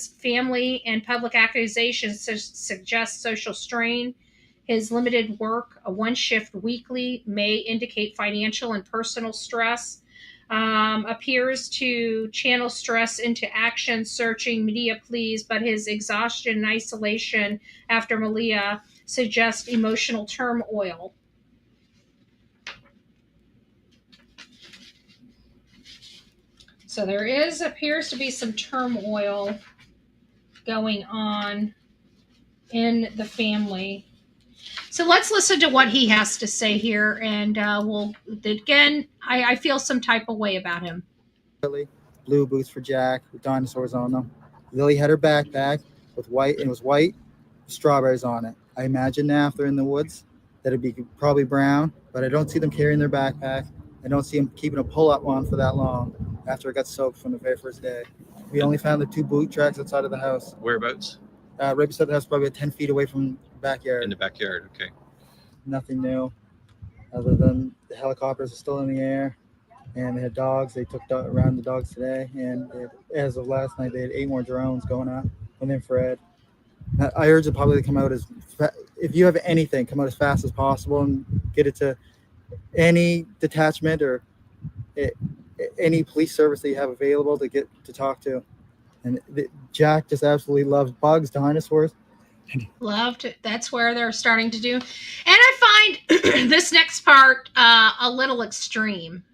family and public accusations suggest social strain. His limited work, a 1-shift weekly, may indicate financial and personal stress. Appears to channel stress into action, searching media pleas, but his exhaustion and isolation after Malehya suggest emotional turmoil. So there appears to be some turmoil going on in the family. So let's listen to what he has to say here, and I feel some type of way about him. Blue boots for Jack with dinosaurs on them. Lily had her backpack with white, and it was white with strawberries on it. I imagine now if they're in the woods that it'd be probably brown, but I don't see them carrying their backpack. I don't see them keeping a pull-up one for that long after it got soaked from the very first day. We only found the 2 boot tracks outside of the house. Whereabouts? Right beside the house, probably 10 feet away from the backyard. In the backyard, okay. Nothing new, other than the helicopters are still in the air, and they had dogs. They took around the dogs today, and as of last night, they had 8 more drones going up with infrared. I urge the public to come out if you have anything, come out as fast as possible and get it to any detachment or any police service that you have available to get to talk to. And Jack just absolutely loves bugs, dinosaurs. Loved. That's where they're starting to do. And I find this next part a little extreme.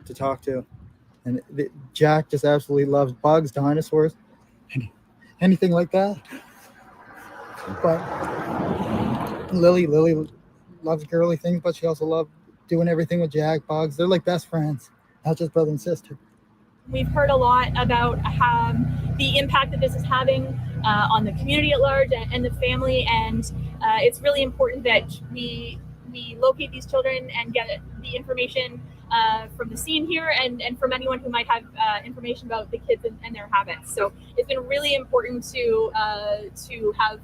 To talk to. And Jack just absolutely loves bugs, dinosaurs, anything like that. But Lily loves girly things, but she also loves doing everything with Jack, bugs. They're like best friends, not just brother and sister. We've heard a lot about the impact that this is having on the community at large and the family, and it's really important that we locate these children and get the information from the scene here and from anyone who might have information about the kids and their habits. So it's been really important to have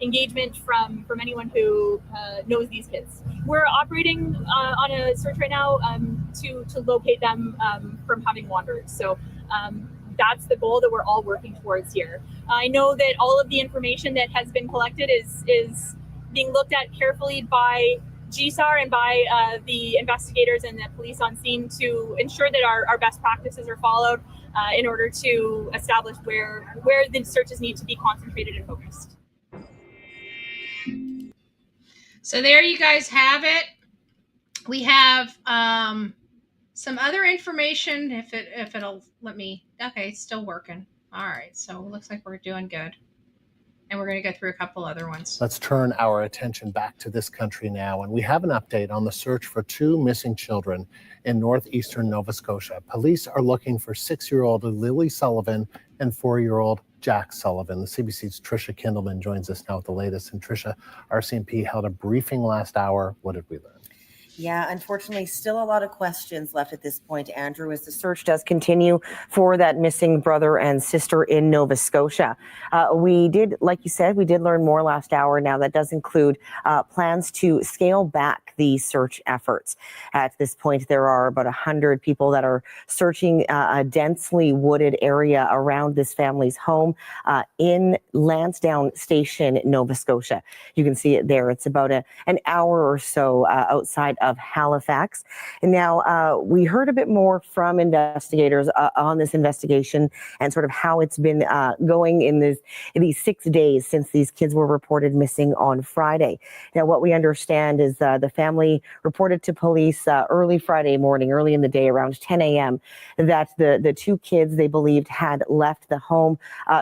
engagement from anyone who knows these kids. We're operating on a search right now to locate them from having wandered. So that's the goal that we're all working towards here. I know that all of the information that has been collected is being looked at carefully by GSAR and by the investigators and the police on scene to ensure that our best practices are followed in order to establish where the searches need to be concentrated and focused. So there you guys have it. We have some other information. If it'll let me. Okay, it's still working. All right, so it looks like we're doing good. And we're going to go through a couple other ones. Let's turn our attention back to this country now. And we have an update on the search for 2 missing children in northeastern Nova Scotia. Police are looking for 6-year-old Lily Sullivan and 4-year-old Jack Sullivan. The CBC's Tricia Kindleman joins us now with the latest. And Tricia, RCMP held a briefing last hour. What did we learn? Yeah, unfortunately, still a lot of questions left at this point, Andrew, as the search does continue for that missing brother and sister in Nova Scotia. We did, like you said, we did learn more last hour. Now, that does include plans to scale back the search efforts. At this point, there are about 100 people that are searching a densely wooded area around this family's home in Lansdowne Station, Nova Scotia. You can see it there. It's about an hour or so outside of Halifax. And now we heard a bit more from investigators on this investigation and sort of how it's been going in these 6 days since these kids were reported missing on Friday. Now, what we understand is the family reported to police early Friday morning, early in the day, around 10 a.m., that the two kids they believed had left the home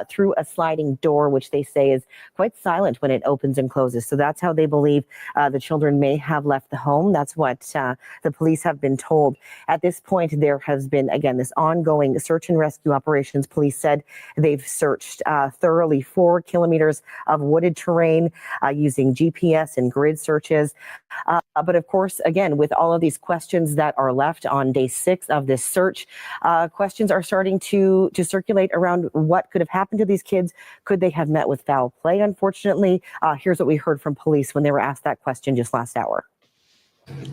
through a sliding door, which they say is quite silent when it opens and closes. So that's how they believe the children may have left the home. That's what the police have been told. At this point, there has been, again, this ongoing search and rescue operations. Police said they've searched thoroughly 4 kilometers of wooded terrain using GPS and grid searches. But of course, again, with all of these questions that are left on day 6 of this search, questions are starting to circulate around what could have happened to these kids. Could they have met with foul play? Unfortunately, here's what we heard from police when they were asked that question just last hour.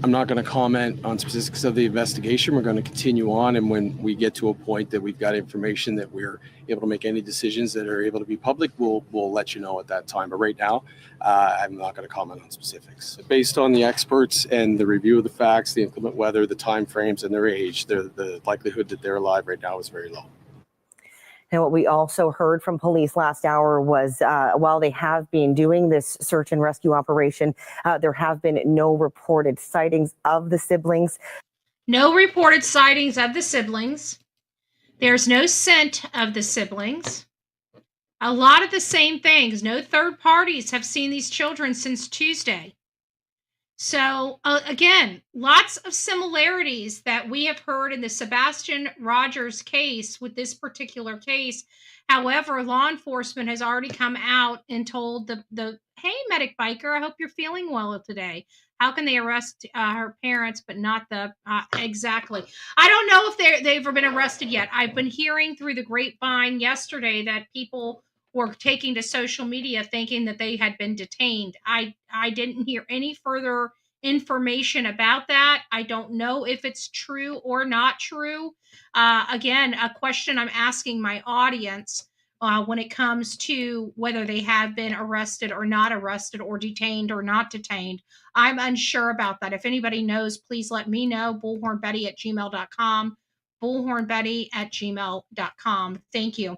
I'm not going to comment on specifics of the investigation. We're going to continue on, and when we get to a point that we've got information that we're able to make any decisions that are able to be public, we'll let you know at that time. But right now, I'm not going to comment on specifics. Based on the experts and the review of the facts, the inclement weather, the time frames, and their age, the likelihood that they're alive right now is very low. And what we also heard from police last hour was while they have been doing this search and rescue operation, there have been no reported sightings of the siblings. No reported sightings of the siblings. There's no scent of the siblings. A lot of the same things. No third parties have seen these children since Tuesday. So, again, lots of similarities that we have heard in the Sebastian Rogers case with this particular case. However, law enforcement has already come out and told the hey, medic biker, I hope you're feeling well today. How can they arrest her parents, but not the exactly? I don't know if they've ever been arrested yet. I've been hearing through the grapevine yesterday that people were taking to social media thinking that they had been detained. I didn't hear any further information about that. I don't know if it's true or not true. Again, a question I'm asking my audience when it comes to whether they have been arrested or not arrested or detained or not detained. I'm unsure about that. If anybody knows, please let me know. bullhornbetty@gmail.com. bullhornbetty@gmail.com. Thank you.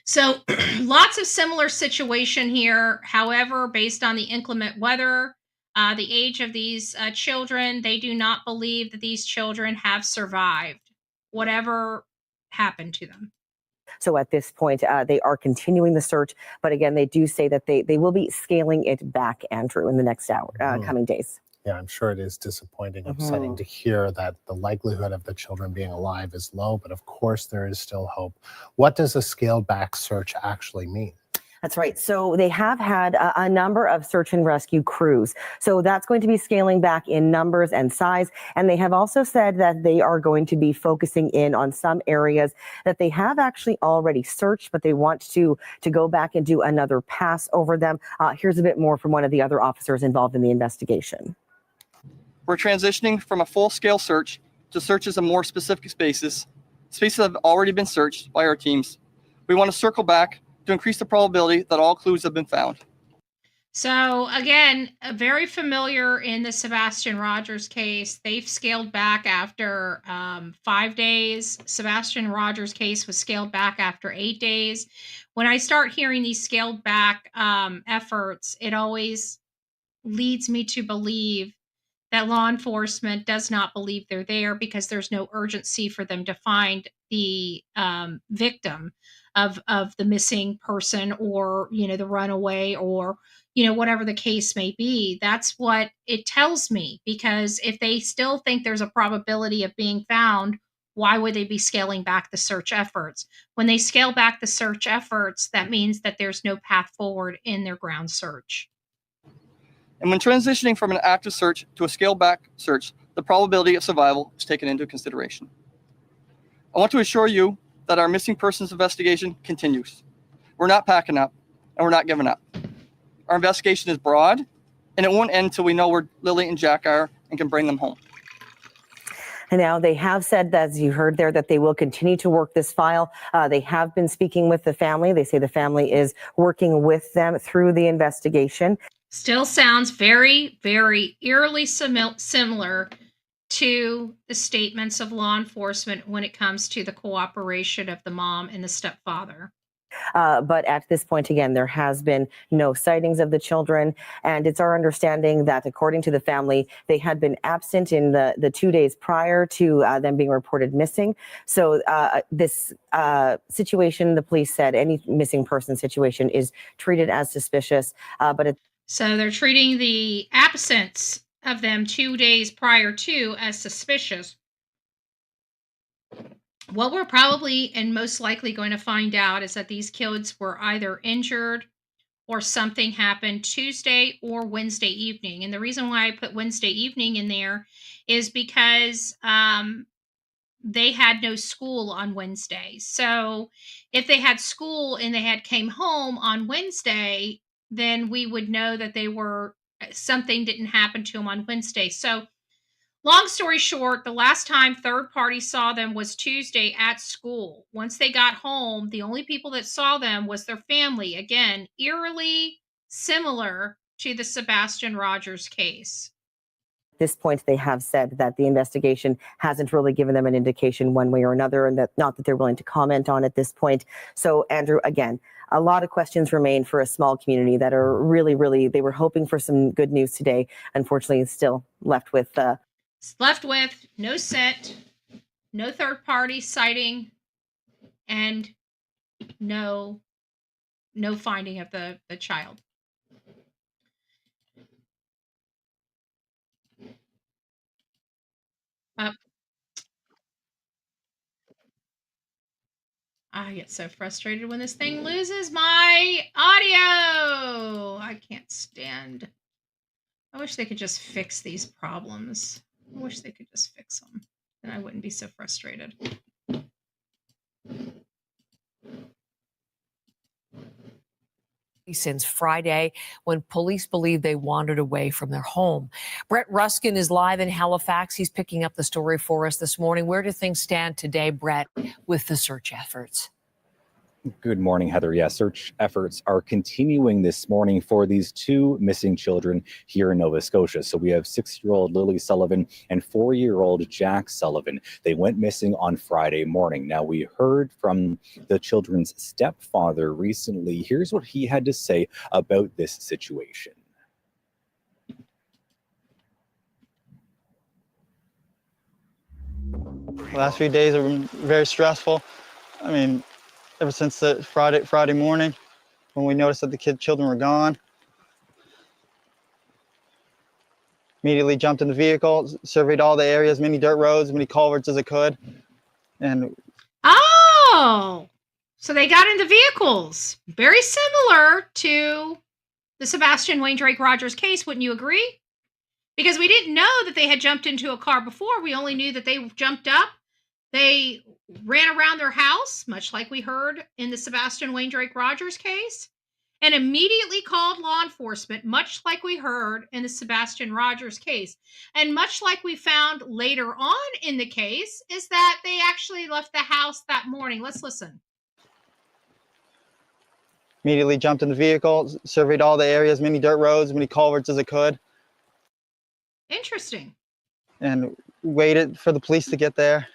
So lots of similar situation here. However, based on the inclement weather, the age of these children, they do not believe that these children have survived whatever happened to them. So at this point, they are continuing the search. But again, they do say that they will be scaling it back, Andrew, in the next coming days. Yeah, I'm sure it is disappointing, upsetting to hear that the likelihood of the children being alive is low, but of course there is still hope. What does a scaled back search actually mean? That's right. So they have had a number of search and rescue crews. So that's going to be scaling back in numbers and size. And they have also said that they are going to be focusing in on some areas that they have actually already searched, but they want to go back and do another pass over them. Here's a bit more from one of the other officers involved in the investigation. We're transitioning from a full-scale search to searches of more specific spaces that have already been searched by our teams. We want to circle back to increase the probability that all clues have been found. So again, very familiar in the Sebastian Rogers case. They've scaled back after 5 days. Sebastian Rogers case was scaled back after 8 days. When I start hearing these scaled back efforts, it always leads me to believe that law enforcement does not believe they're there because there's no urgency for them to find the victim of the missing person or, the runaway or, whatever the case may be. That's what it tells me, because if they still think there's a probability of being found, why would they be scaling back the search efforts? When they scale back the search efforts, that means that there's no path forward in their ground search. And when transitioning from an active search to a scaled-back search, the probability of survival is taken into consideration. I want to assure you that our missing persons investigation continues. We're not packing up, and we're not giving up. Our investigation is broad, and it won't end until we know where Lily and Jack are and can bring them home. And now they have said, as you heard there, that they will continue to work this file. They have been speaking with the family. They say the family is working with them through the investigation. Still sounds very, very eerily similar to the statements of law enforcement when it comes to the cooperation of the mom and the stepfather. But at this point, again, there has been no sightings of the children. And it's our understanding that, according to the family, they had been absent in the 2 days prior to them being reported missing. So this situation, the police said, any missing person situation is treated as suspicious. So they're treating the absence of them 2 days prior to as suspicious. What we're probably and most likely going to find out is that these kids were either injured or something happened Tuesday or Wednesday evening. And the reason why I put Wednesday evening in there is because they had no school on Wednesday. So if they had school and they had came home on Wednesday, then we would know that something didn't happen to them on Wednesday. So long story short, the last time third party saw them was Tuesday at school. Once they got home, the only people that saw them was their family. Again, eerily similar to the Sebastian Rogers case. At this point, they have said that the investigation hasn't really given them an indication one way or another, and that not that they're willing to comment on at this point. So, Andrew, again, a lot of questions remain for a small community that are really, really, they were hoping for some good news today. Unfortunately, still left with no scent, no third party sighting, and no finding of the child. I get so frustrated when this thing loses my audio. I can't stand. I wish they could just fix these problems. I wish they could just fix them. Then I wouldn't be so frustrated. Since Friday, when police believe they wandered away from their home. Brett Ruskin is live in Halifax. He's picking up the story for us this morning. Where do things stand today, Brett, with the search efforts? Good morning, Heather. Yeah, search efforts are continuing this morning for these two missing children here in Nova Scotia. So we have 6-year-old Lily Sullivan and 4-year-old Jack Sullivan. They went missing on Friday morning. Now, we heard from the children's stepfather recently. Here's what he had to say about this situation. The last few days have been very stressful. I mean, ever since the Friday morning, when we noticed that the children were gone. Immediately jumped in the vehicle, surveyed all the areas, many dirt roads, many culverts as I could. And so they got into vehicles. Very similar to the Sebastian Wayne Drake Rogers case, wouldn't you agree? Because we didn't know that they had jumped into a car before. We only knew that they jumped up. They ran around their house, much like we heard in the Sebastian Wayne Drake Rogers case, and immediately called law enforcement, much like we heard in the Sebastian Rogers case. And much like we found later on in the case, is that they actually left the house that morning. Let's listen. Immediately jumped in the vehicle, surveyed all the areas, many dirt roads, many culverts as I could. Interesting. And waited for the police to get there.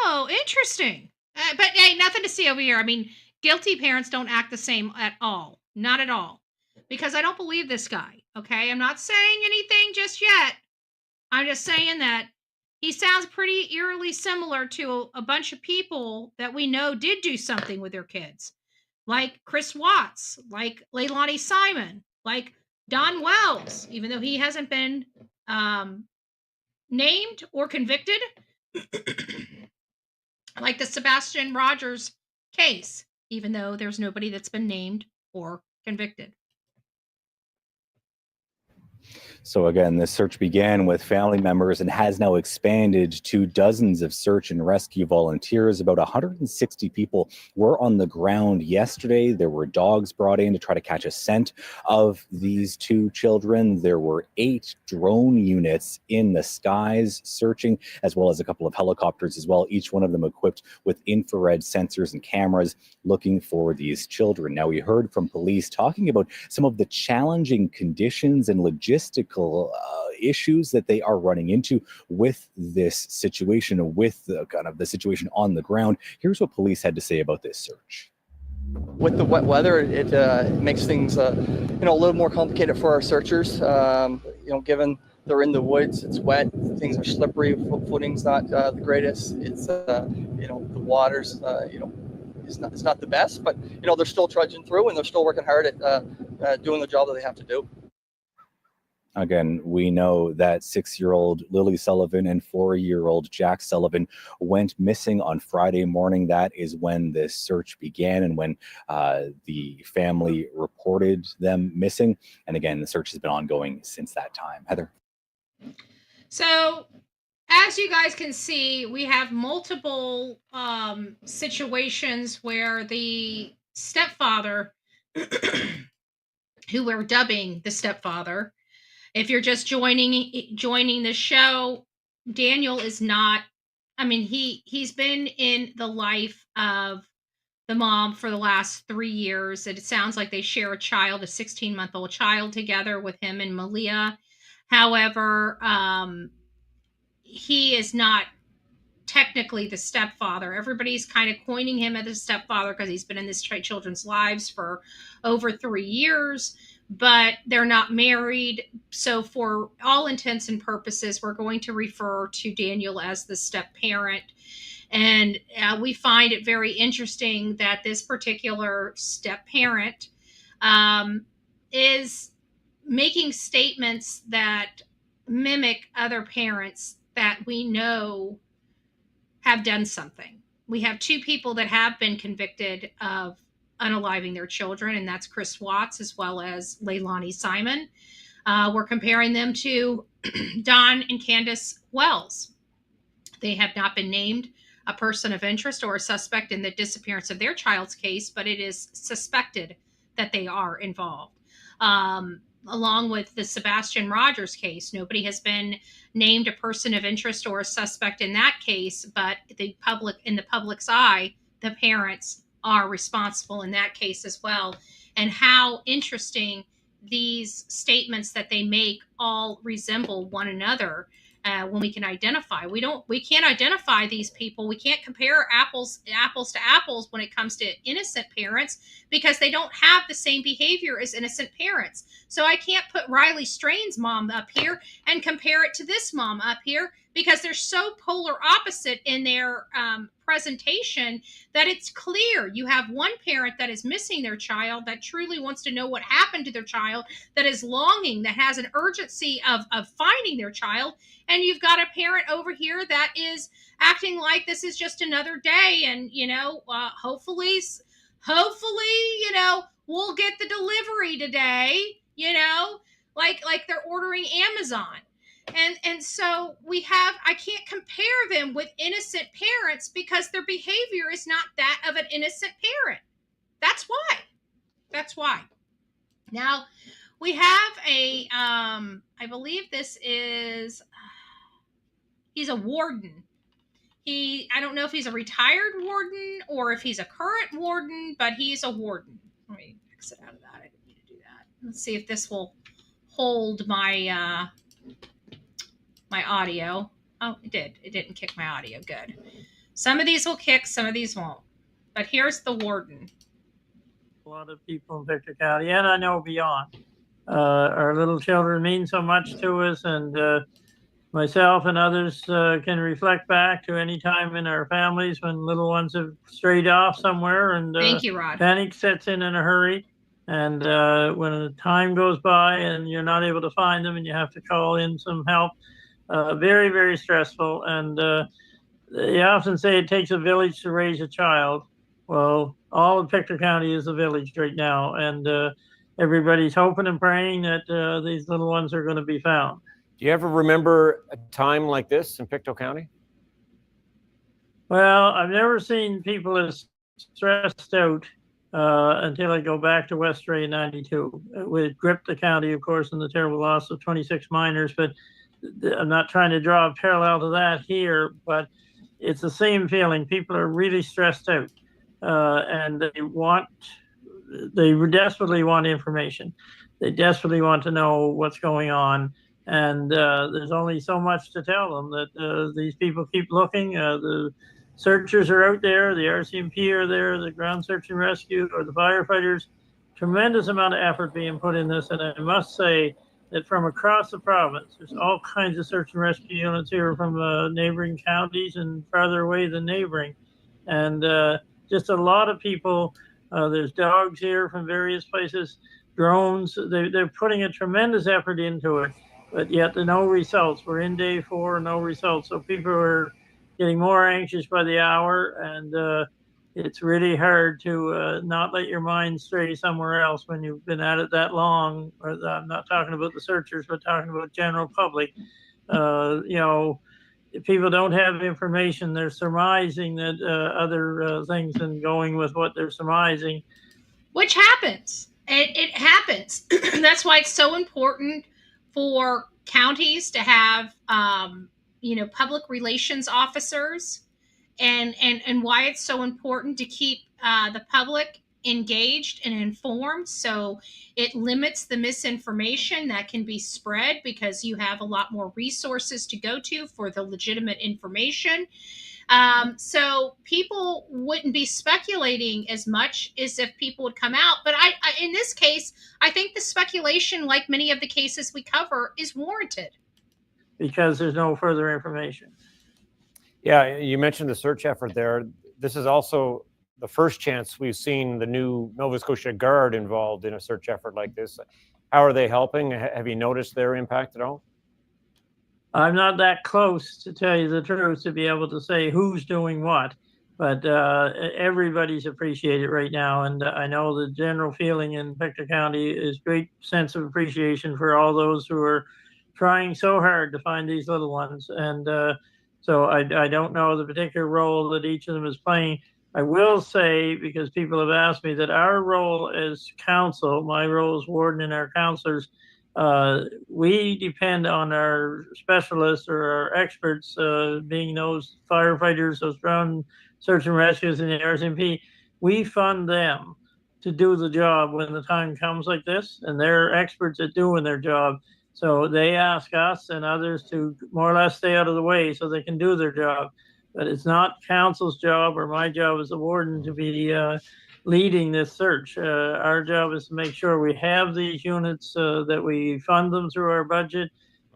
Oh, interesting. But hey, nothing to see over here. I mean, guilty parents don't act the same at all. Not at all. Because I don't believe this guy, okay? I'm not saying anything just yet. I'm just saying that he sounds pretty eerily similar to a bunch of people that we know did do something with their kids. Like Chris Watts, like Leilani Simon, like Don Wells, even though he hasn't been named or convicted. Like the Sebastian Rogers case, even though there's nobody that's been named or convicted. So again, this search began with family members and has now expanded to dozens of search and rescue volunteers. About 160 people were on the ground yesterday. There were dogs brought in to try to catch a scent of these two children. There were 8 drone units in the skies searching, as well as a couple of helicopters as well, each one of them equipped with infrared sensors and cameras looking for these children. Now, we heard from police talking about some of the challenging conditions and logistical issues that they are running into with this situation, with the kind of the situation on the ground. Here's what police had to say about this search. With the wet weather, it makes things a little more complicated for our searchers. Given they're in the woods, it's wet, things are slippery, footing's not the greatest. It's the water's it's not the best, but they're still trudging through and they're still working hard at doing the job that they have to do. Again, we know that 6-year-old Lily Sullivan and 4-year-old Jack Sullivan went missing on Friday morning. That is when this search began and when the family reported them missing. And again, the search has been ongoing since that time. Heather. So, as you guys can see, we have multiple situations where the stepfather, who we're dubbing the stepfather, if you're just joining the show, Daniel is not, he's been in the life of the mom for the last 3 years. It sounds like they share a 16-month-old child together with him and Malehya. However, he is not technically the stepfather. Everybody's kind of coining him as a stepfather because he's been in this children's lives for over 3 years. But they're not married. So for all intents and purposes, we're going to refer to Daniel as the step parent. And we find it very interesting that this particular step parent is making statements that mimic other parents that we know have done something. We have 2 people that have been convicted of unaliving their children, and that's Chris Watts as well as Leilani Simon. We're comparing them to Don and Candace Wells. They have not been named a person of interest or a suspect in the disappearance of their child's case, but it is suspected that they are involved. Along with the Sebastian Rogers case, nobody has been named a person of interest or a suspect in that case, but in the public's eye, the parents are responsible in that case as well. And how interesting these statements that they make all resemble one another when we can identify. We can't identify these people. We can't compare apples to apples when it comes to innocent parents because they don't have the same behavior as innocent parents. So I can't put Riley Strain's mom up here and compare it to this mom up here because they're so polar opposite in their presentation that it's clear. You have one parent that is missing their child, that truly wants to know what happened to their child, that is longing, that has an urgency of finding their child. And you've got a parent over here that is acting like this is just another day. And, hopefully, we'll get the delivery today, like they're ordering Amazon. And so I can't compare them with innocent parents because their behavior is not that of an innocent parent. That's why. Now, we have I believe this is, he's a warden. I don't know if he's a retired warden or if he's a current warden, but he's a warden. Let me exit out of that. I didn't need to do that. Let's see if this will hold my my audio. Oh, it did. It didn't kick my audio. Good. Some of these will kick, some of these won't. But here's the warden. A lot of people in Victor County, and I know beyond. Our little children mean so much to us, and myself and others can reflect back to any time in our families when little ones have strayed off somewhere, and Thank you, Rod. Panic sets in a hurry. And when the time goes by and you're not able to find them and you have to call in some help, very, very stressful. And you often say it takes a village to raise a child. Well, all of Victor County is a village right now. And everybody's hoping and praying that these little ones are going to be found. Do you ever remember a time like this in Pictou County? Well, I've never seen people as stressed out until I go back to Westray in '92. It gripped the county, of course, in the terrible loss of 26 miners, but I'm not trying to draw a parallel to that here, but it's the same feeling. People are really stressed out, and they desperately want information. They desperately want to know what's going on. And there's only so much to tell them that these people keep looking. The searchers are out there, the RCMP are there, the ground search and rescue, or the firefighters. Tremendous amount of effort being put in this. And I must say that from across the province, there's all kinds of search and rescue units here from neighboring counties and farther away than neighboring. And just a lot of people, there's dogs here from various places, drones, they're putting a tremendous effort into it, but yet no results. We're in day 4, no results. So people are getting more anxious by the hour, and it's really hard to not let your mind stray somewhere else when you've been at it that long. I'm not talking about the searchers, but talking about general public. If people don't have information, they're surmising that other things and going with what they're surmising. Which happens. It happens. That's why it's so important for counties to have, public relations officers, and why it's so important to keep the public engaged and informed, so it limits the misinformation that can be spread, because you have a lot more resources to go to for the legitimate information. So people wouldn't be speculating as much as if people would come out. But I in this case, I think the speculation, like many of the cases we cover, is warranted. Because there's no further information. Yeah, you mentioned the search effort there. This is also the first chance we've seen the new Nova Scotia Guard involved in a search effort like this. How are they helping? Have you noticed their impact at all? I'm not that close, to tell you the truth, to be able to say who's doing what, but everybody's appreciated right now. And I know the general feeling in Pictou County is great sense of appreciation for all those who are trying so hard to find these little ones. And so I don't know the particular role that each of them is playing. I will say, because people have asked me, that our role as council, my role as warden and our councillors, we depend on our specialists or our experts, being those firefighters, those ground search and rescues in the RCMP. We fund them to do the job when the time comes like this, and they're experts at doing their job. So they ask us and others to more or less stay out of the way so they can do their job. But it's not council's job or my job as a warden to be leading this search. Our job is to make sure we have these units, that we fund them through our budget,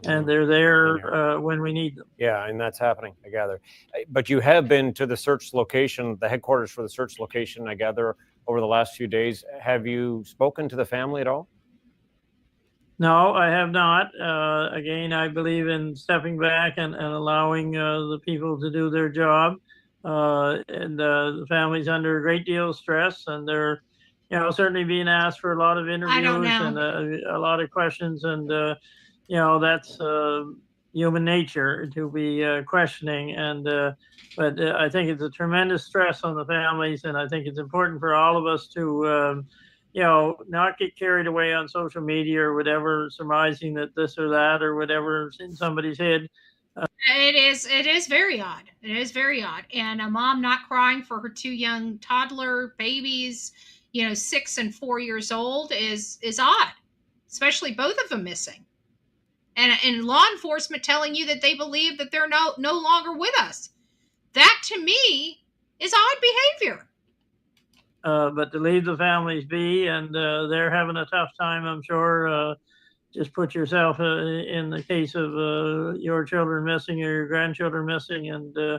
and they're there when we need them. Yeah, and that's happening, I gather. But you have been to the search location, the headquarters for the search location, I gather, over the last few days. Have you spoken to the family at all? No, I have not. Again, I believe in stepping back and allowing the people to do their job. And the family's under a great deal of stress, and they're, certainly being asked for a lot of interviews and a lot of questions. And, that's human nature to be questioning. And but I think it's a tremendous stress on the families, and I think it's important for all of us to not get carried away on social media or whatever, surmising that this or that or whatever's in somebody's head. It is very odd. It is very odd. And a mom not crying for her 2 young toddler babies, 6 and 4 years old, is odd, especially both of them missing. And law enforcement telling you that they believe that they're no longer with us. That, to me, is odd behavior. But to leave the families be, and they're having a tough time, I'm sure. Just put yourself in the case of your children missing or your grandchildren missing, and the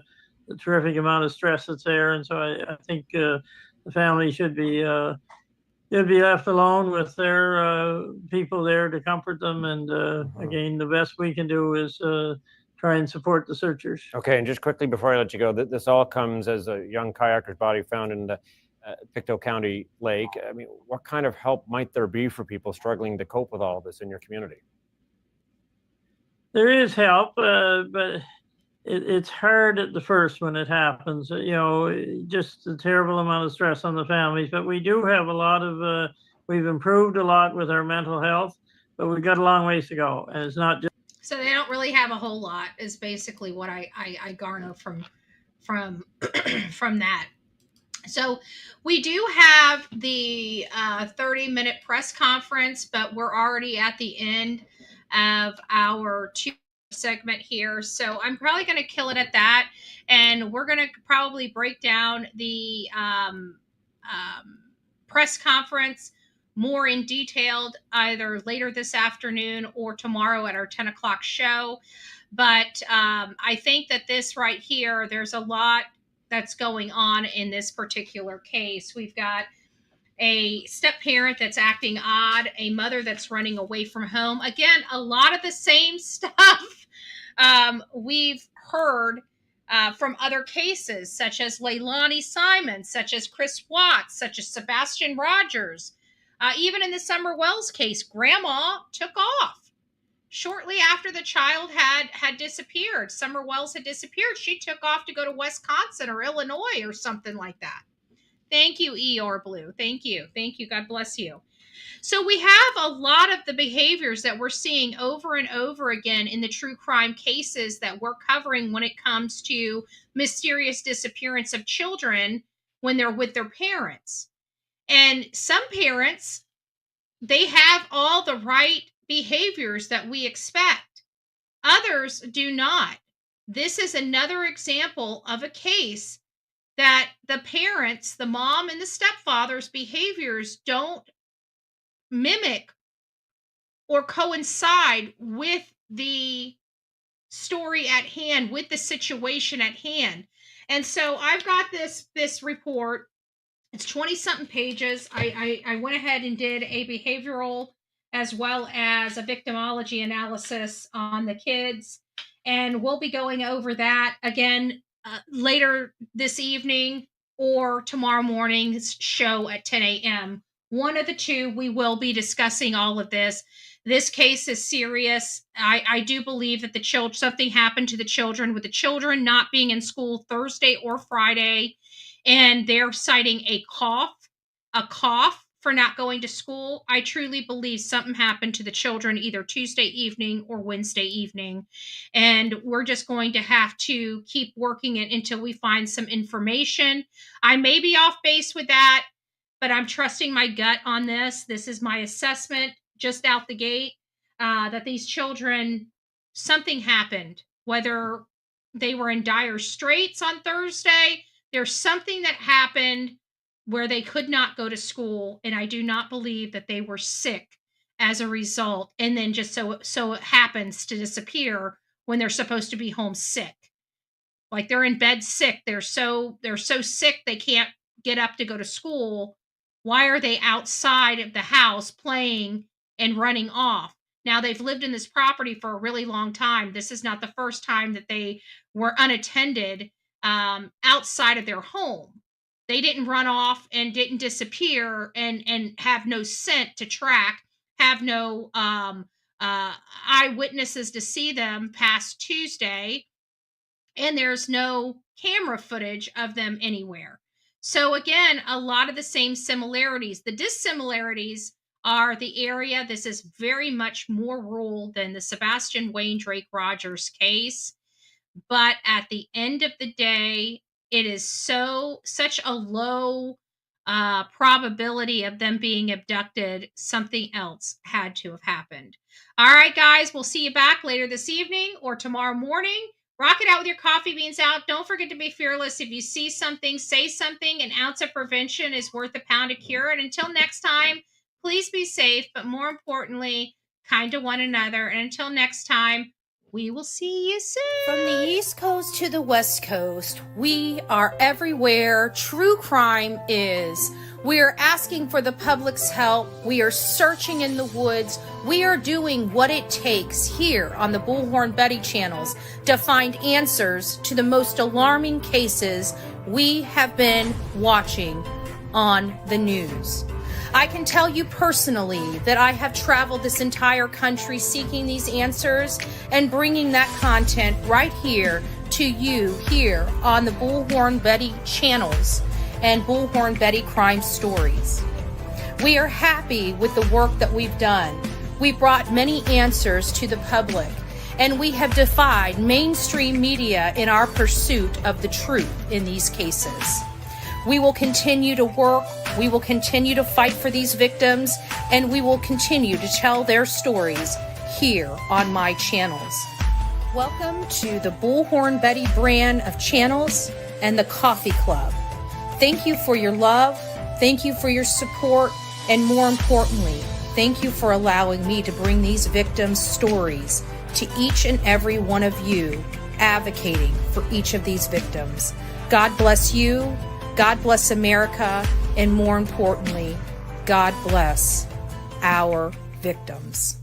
terrific amount of stress that's there. And so I think the family should be left alone with their people there to comfort them. And again, the best we can do is try and support the searchers. Okay, and just quickly before I let you go, this all comes as a young kayaker's body found in the Pictou County Lake. I mean, what kind of help might there be for people struggling to cope with all of this in your community? There is help, but it's hard at the first when it happens. Just a terrible amount of stress on the families. But we do have a lot of, we've improved a lot with our mental health, but we've got a long ways to go. And it's not just. So they don't really have a whole lot, is basically what I garner from that. So we do have the 30-minute press conference, but we're already at the end of our 2 segment here. So I'm probably going to kill it at that. And we're going to probably break down the press conference more in detail either later this afternoon or tomorrow at our 10 o'clock show. But I think that this right here, there's a lot that's going on in this particular case. We've got a step parent that's acting odd, a mother that's running away from home. Again, a lot of the same stuff we've heard from other cases, such as Leilani Simon, such as Chris Watts, such as Sebastian Rogers. Even in the Summer Wells case, grandma took off. Shortly after the child had disappeared, Summer Wells had disappeared, she took off to go to Wisconsin or Illinois or something like that. Thank you, ER Blue. Thank you. Thank you. God bless you. So we have a lot of the behaviors that we're seeing over and over again in the true crime cases that we're covering when it comes to mysterious disappearance of children when they're with their parents. And some parents, they have all the right behaviors that we expect. Others do not. This is another example of a case that the parents, the mom and the stepfather's behaviors don't mimic or coincide with the story at hand, with the situation at hand. And so I've got this report. It's 20-something pages. I went ahead and did a behavioral as well as a victimology analysis on the kids. And we'll be going over that again later this evening or tomorrow morning's show at 10 a.m. One of the two, we will be discussing all of this. This case is serious. I do believe that something happened to the children, with the children not being in school Thursday or Friday, and they're citing a cough for not going to school. I truly believe something happened to the children either Tuesday evening or Wednesday evening. And we're just going to have to keep working it until we find some information. I may be off base with that, but I'm trusting my gut on this. This is my assessment just out the gate, that these children, something happened, whether they were in dire straits on Thursday. There's something that happened where they could not go to school, and I do not believe that they were sick as a result, and then just so it happens to disappear when they're supposed to be home sick. Like they're in bed sick. They're so sick they can't get up to go to school. Why are they outside of the house playing and running off? Now, they've lived in this property for a really long time. This is not the first time that they were unattended outside of their home. They didn't run off and didn't disappear and have no scent to track, have no eyewitnesses to see them past Tuesday, and there's no camera footage of them anywhere. So again, a lot of the same similarities. The dissimilarities are the area. This is very much more rural than the Sebastian Wayne Drake Rogers case. But at the end of the day, it is such a low probability of them being abducted. Something else had to have happened. All right, guys, we'll see you back later this evening or tomorrow morning. Rock it out with your coffee beans out. Don't forget to be fearless. If you see something, say something. An ounce of prevention is worth a pound of cure. And until next time, please be safe, but more importantly, kind to one another. And until next time, we will see you soon. From the East Coast to the West Coast, we are everywhere true crime is. We are asking for the public's help. We are searching in the woods. We are doing what it takes here on the Bullhorn Betty channels to find answers to the most alarming cases we have been watching on the news. I can tell you personally that I have traveled this entire country seeking these answers and bringing that content right here to you here on the Bullhorn Betty channels and Bullhorn Betty Crime Stories. We are happy with the work that we've done. We've brought many answers to the public, and we have defied mainstream media in our pursuit of the truth in these cases. We will continue to work, we will continue to fight for these victims, and we will continue to tell their stories here on my channels. Welcome to the Bullhorn Betty brand of channels and the Coffee Club. Thank you for your love, thank you for your support, and more importantly, thank you for allowing me to bring these victims' stories to each and every one of you, advocating for each of these victims. God bless you, God bless America, and more importantly, God bless our victims.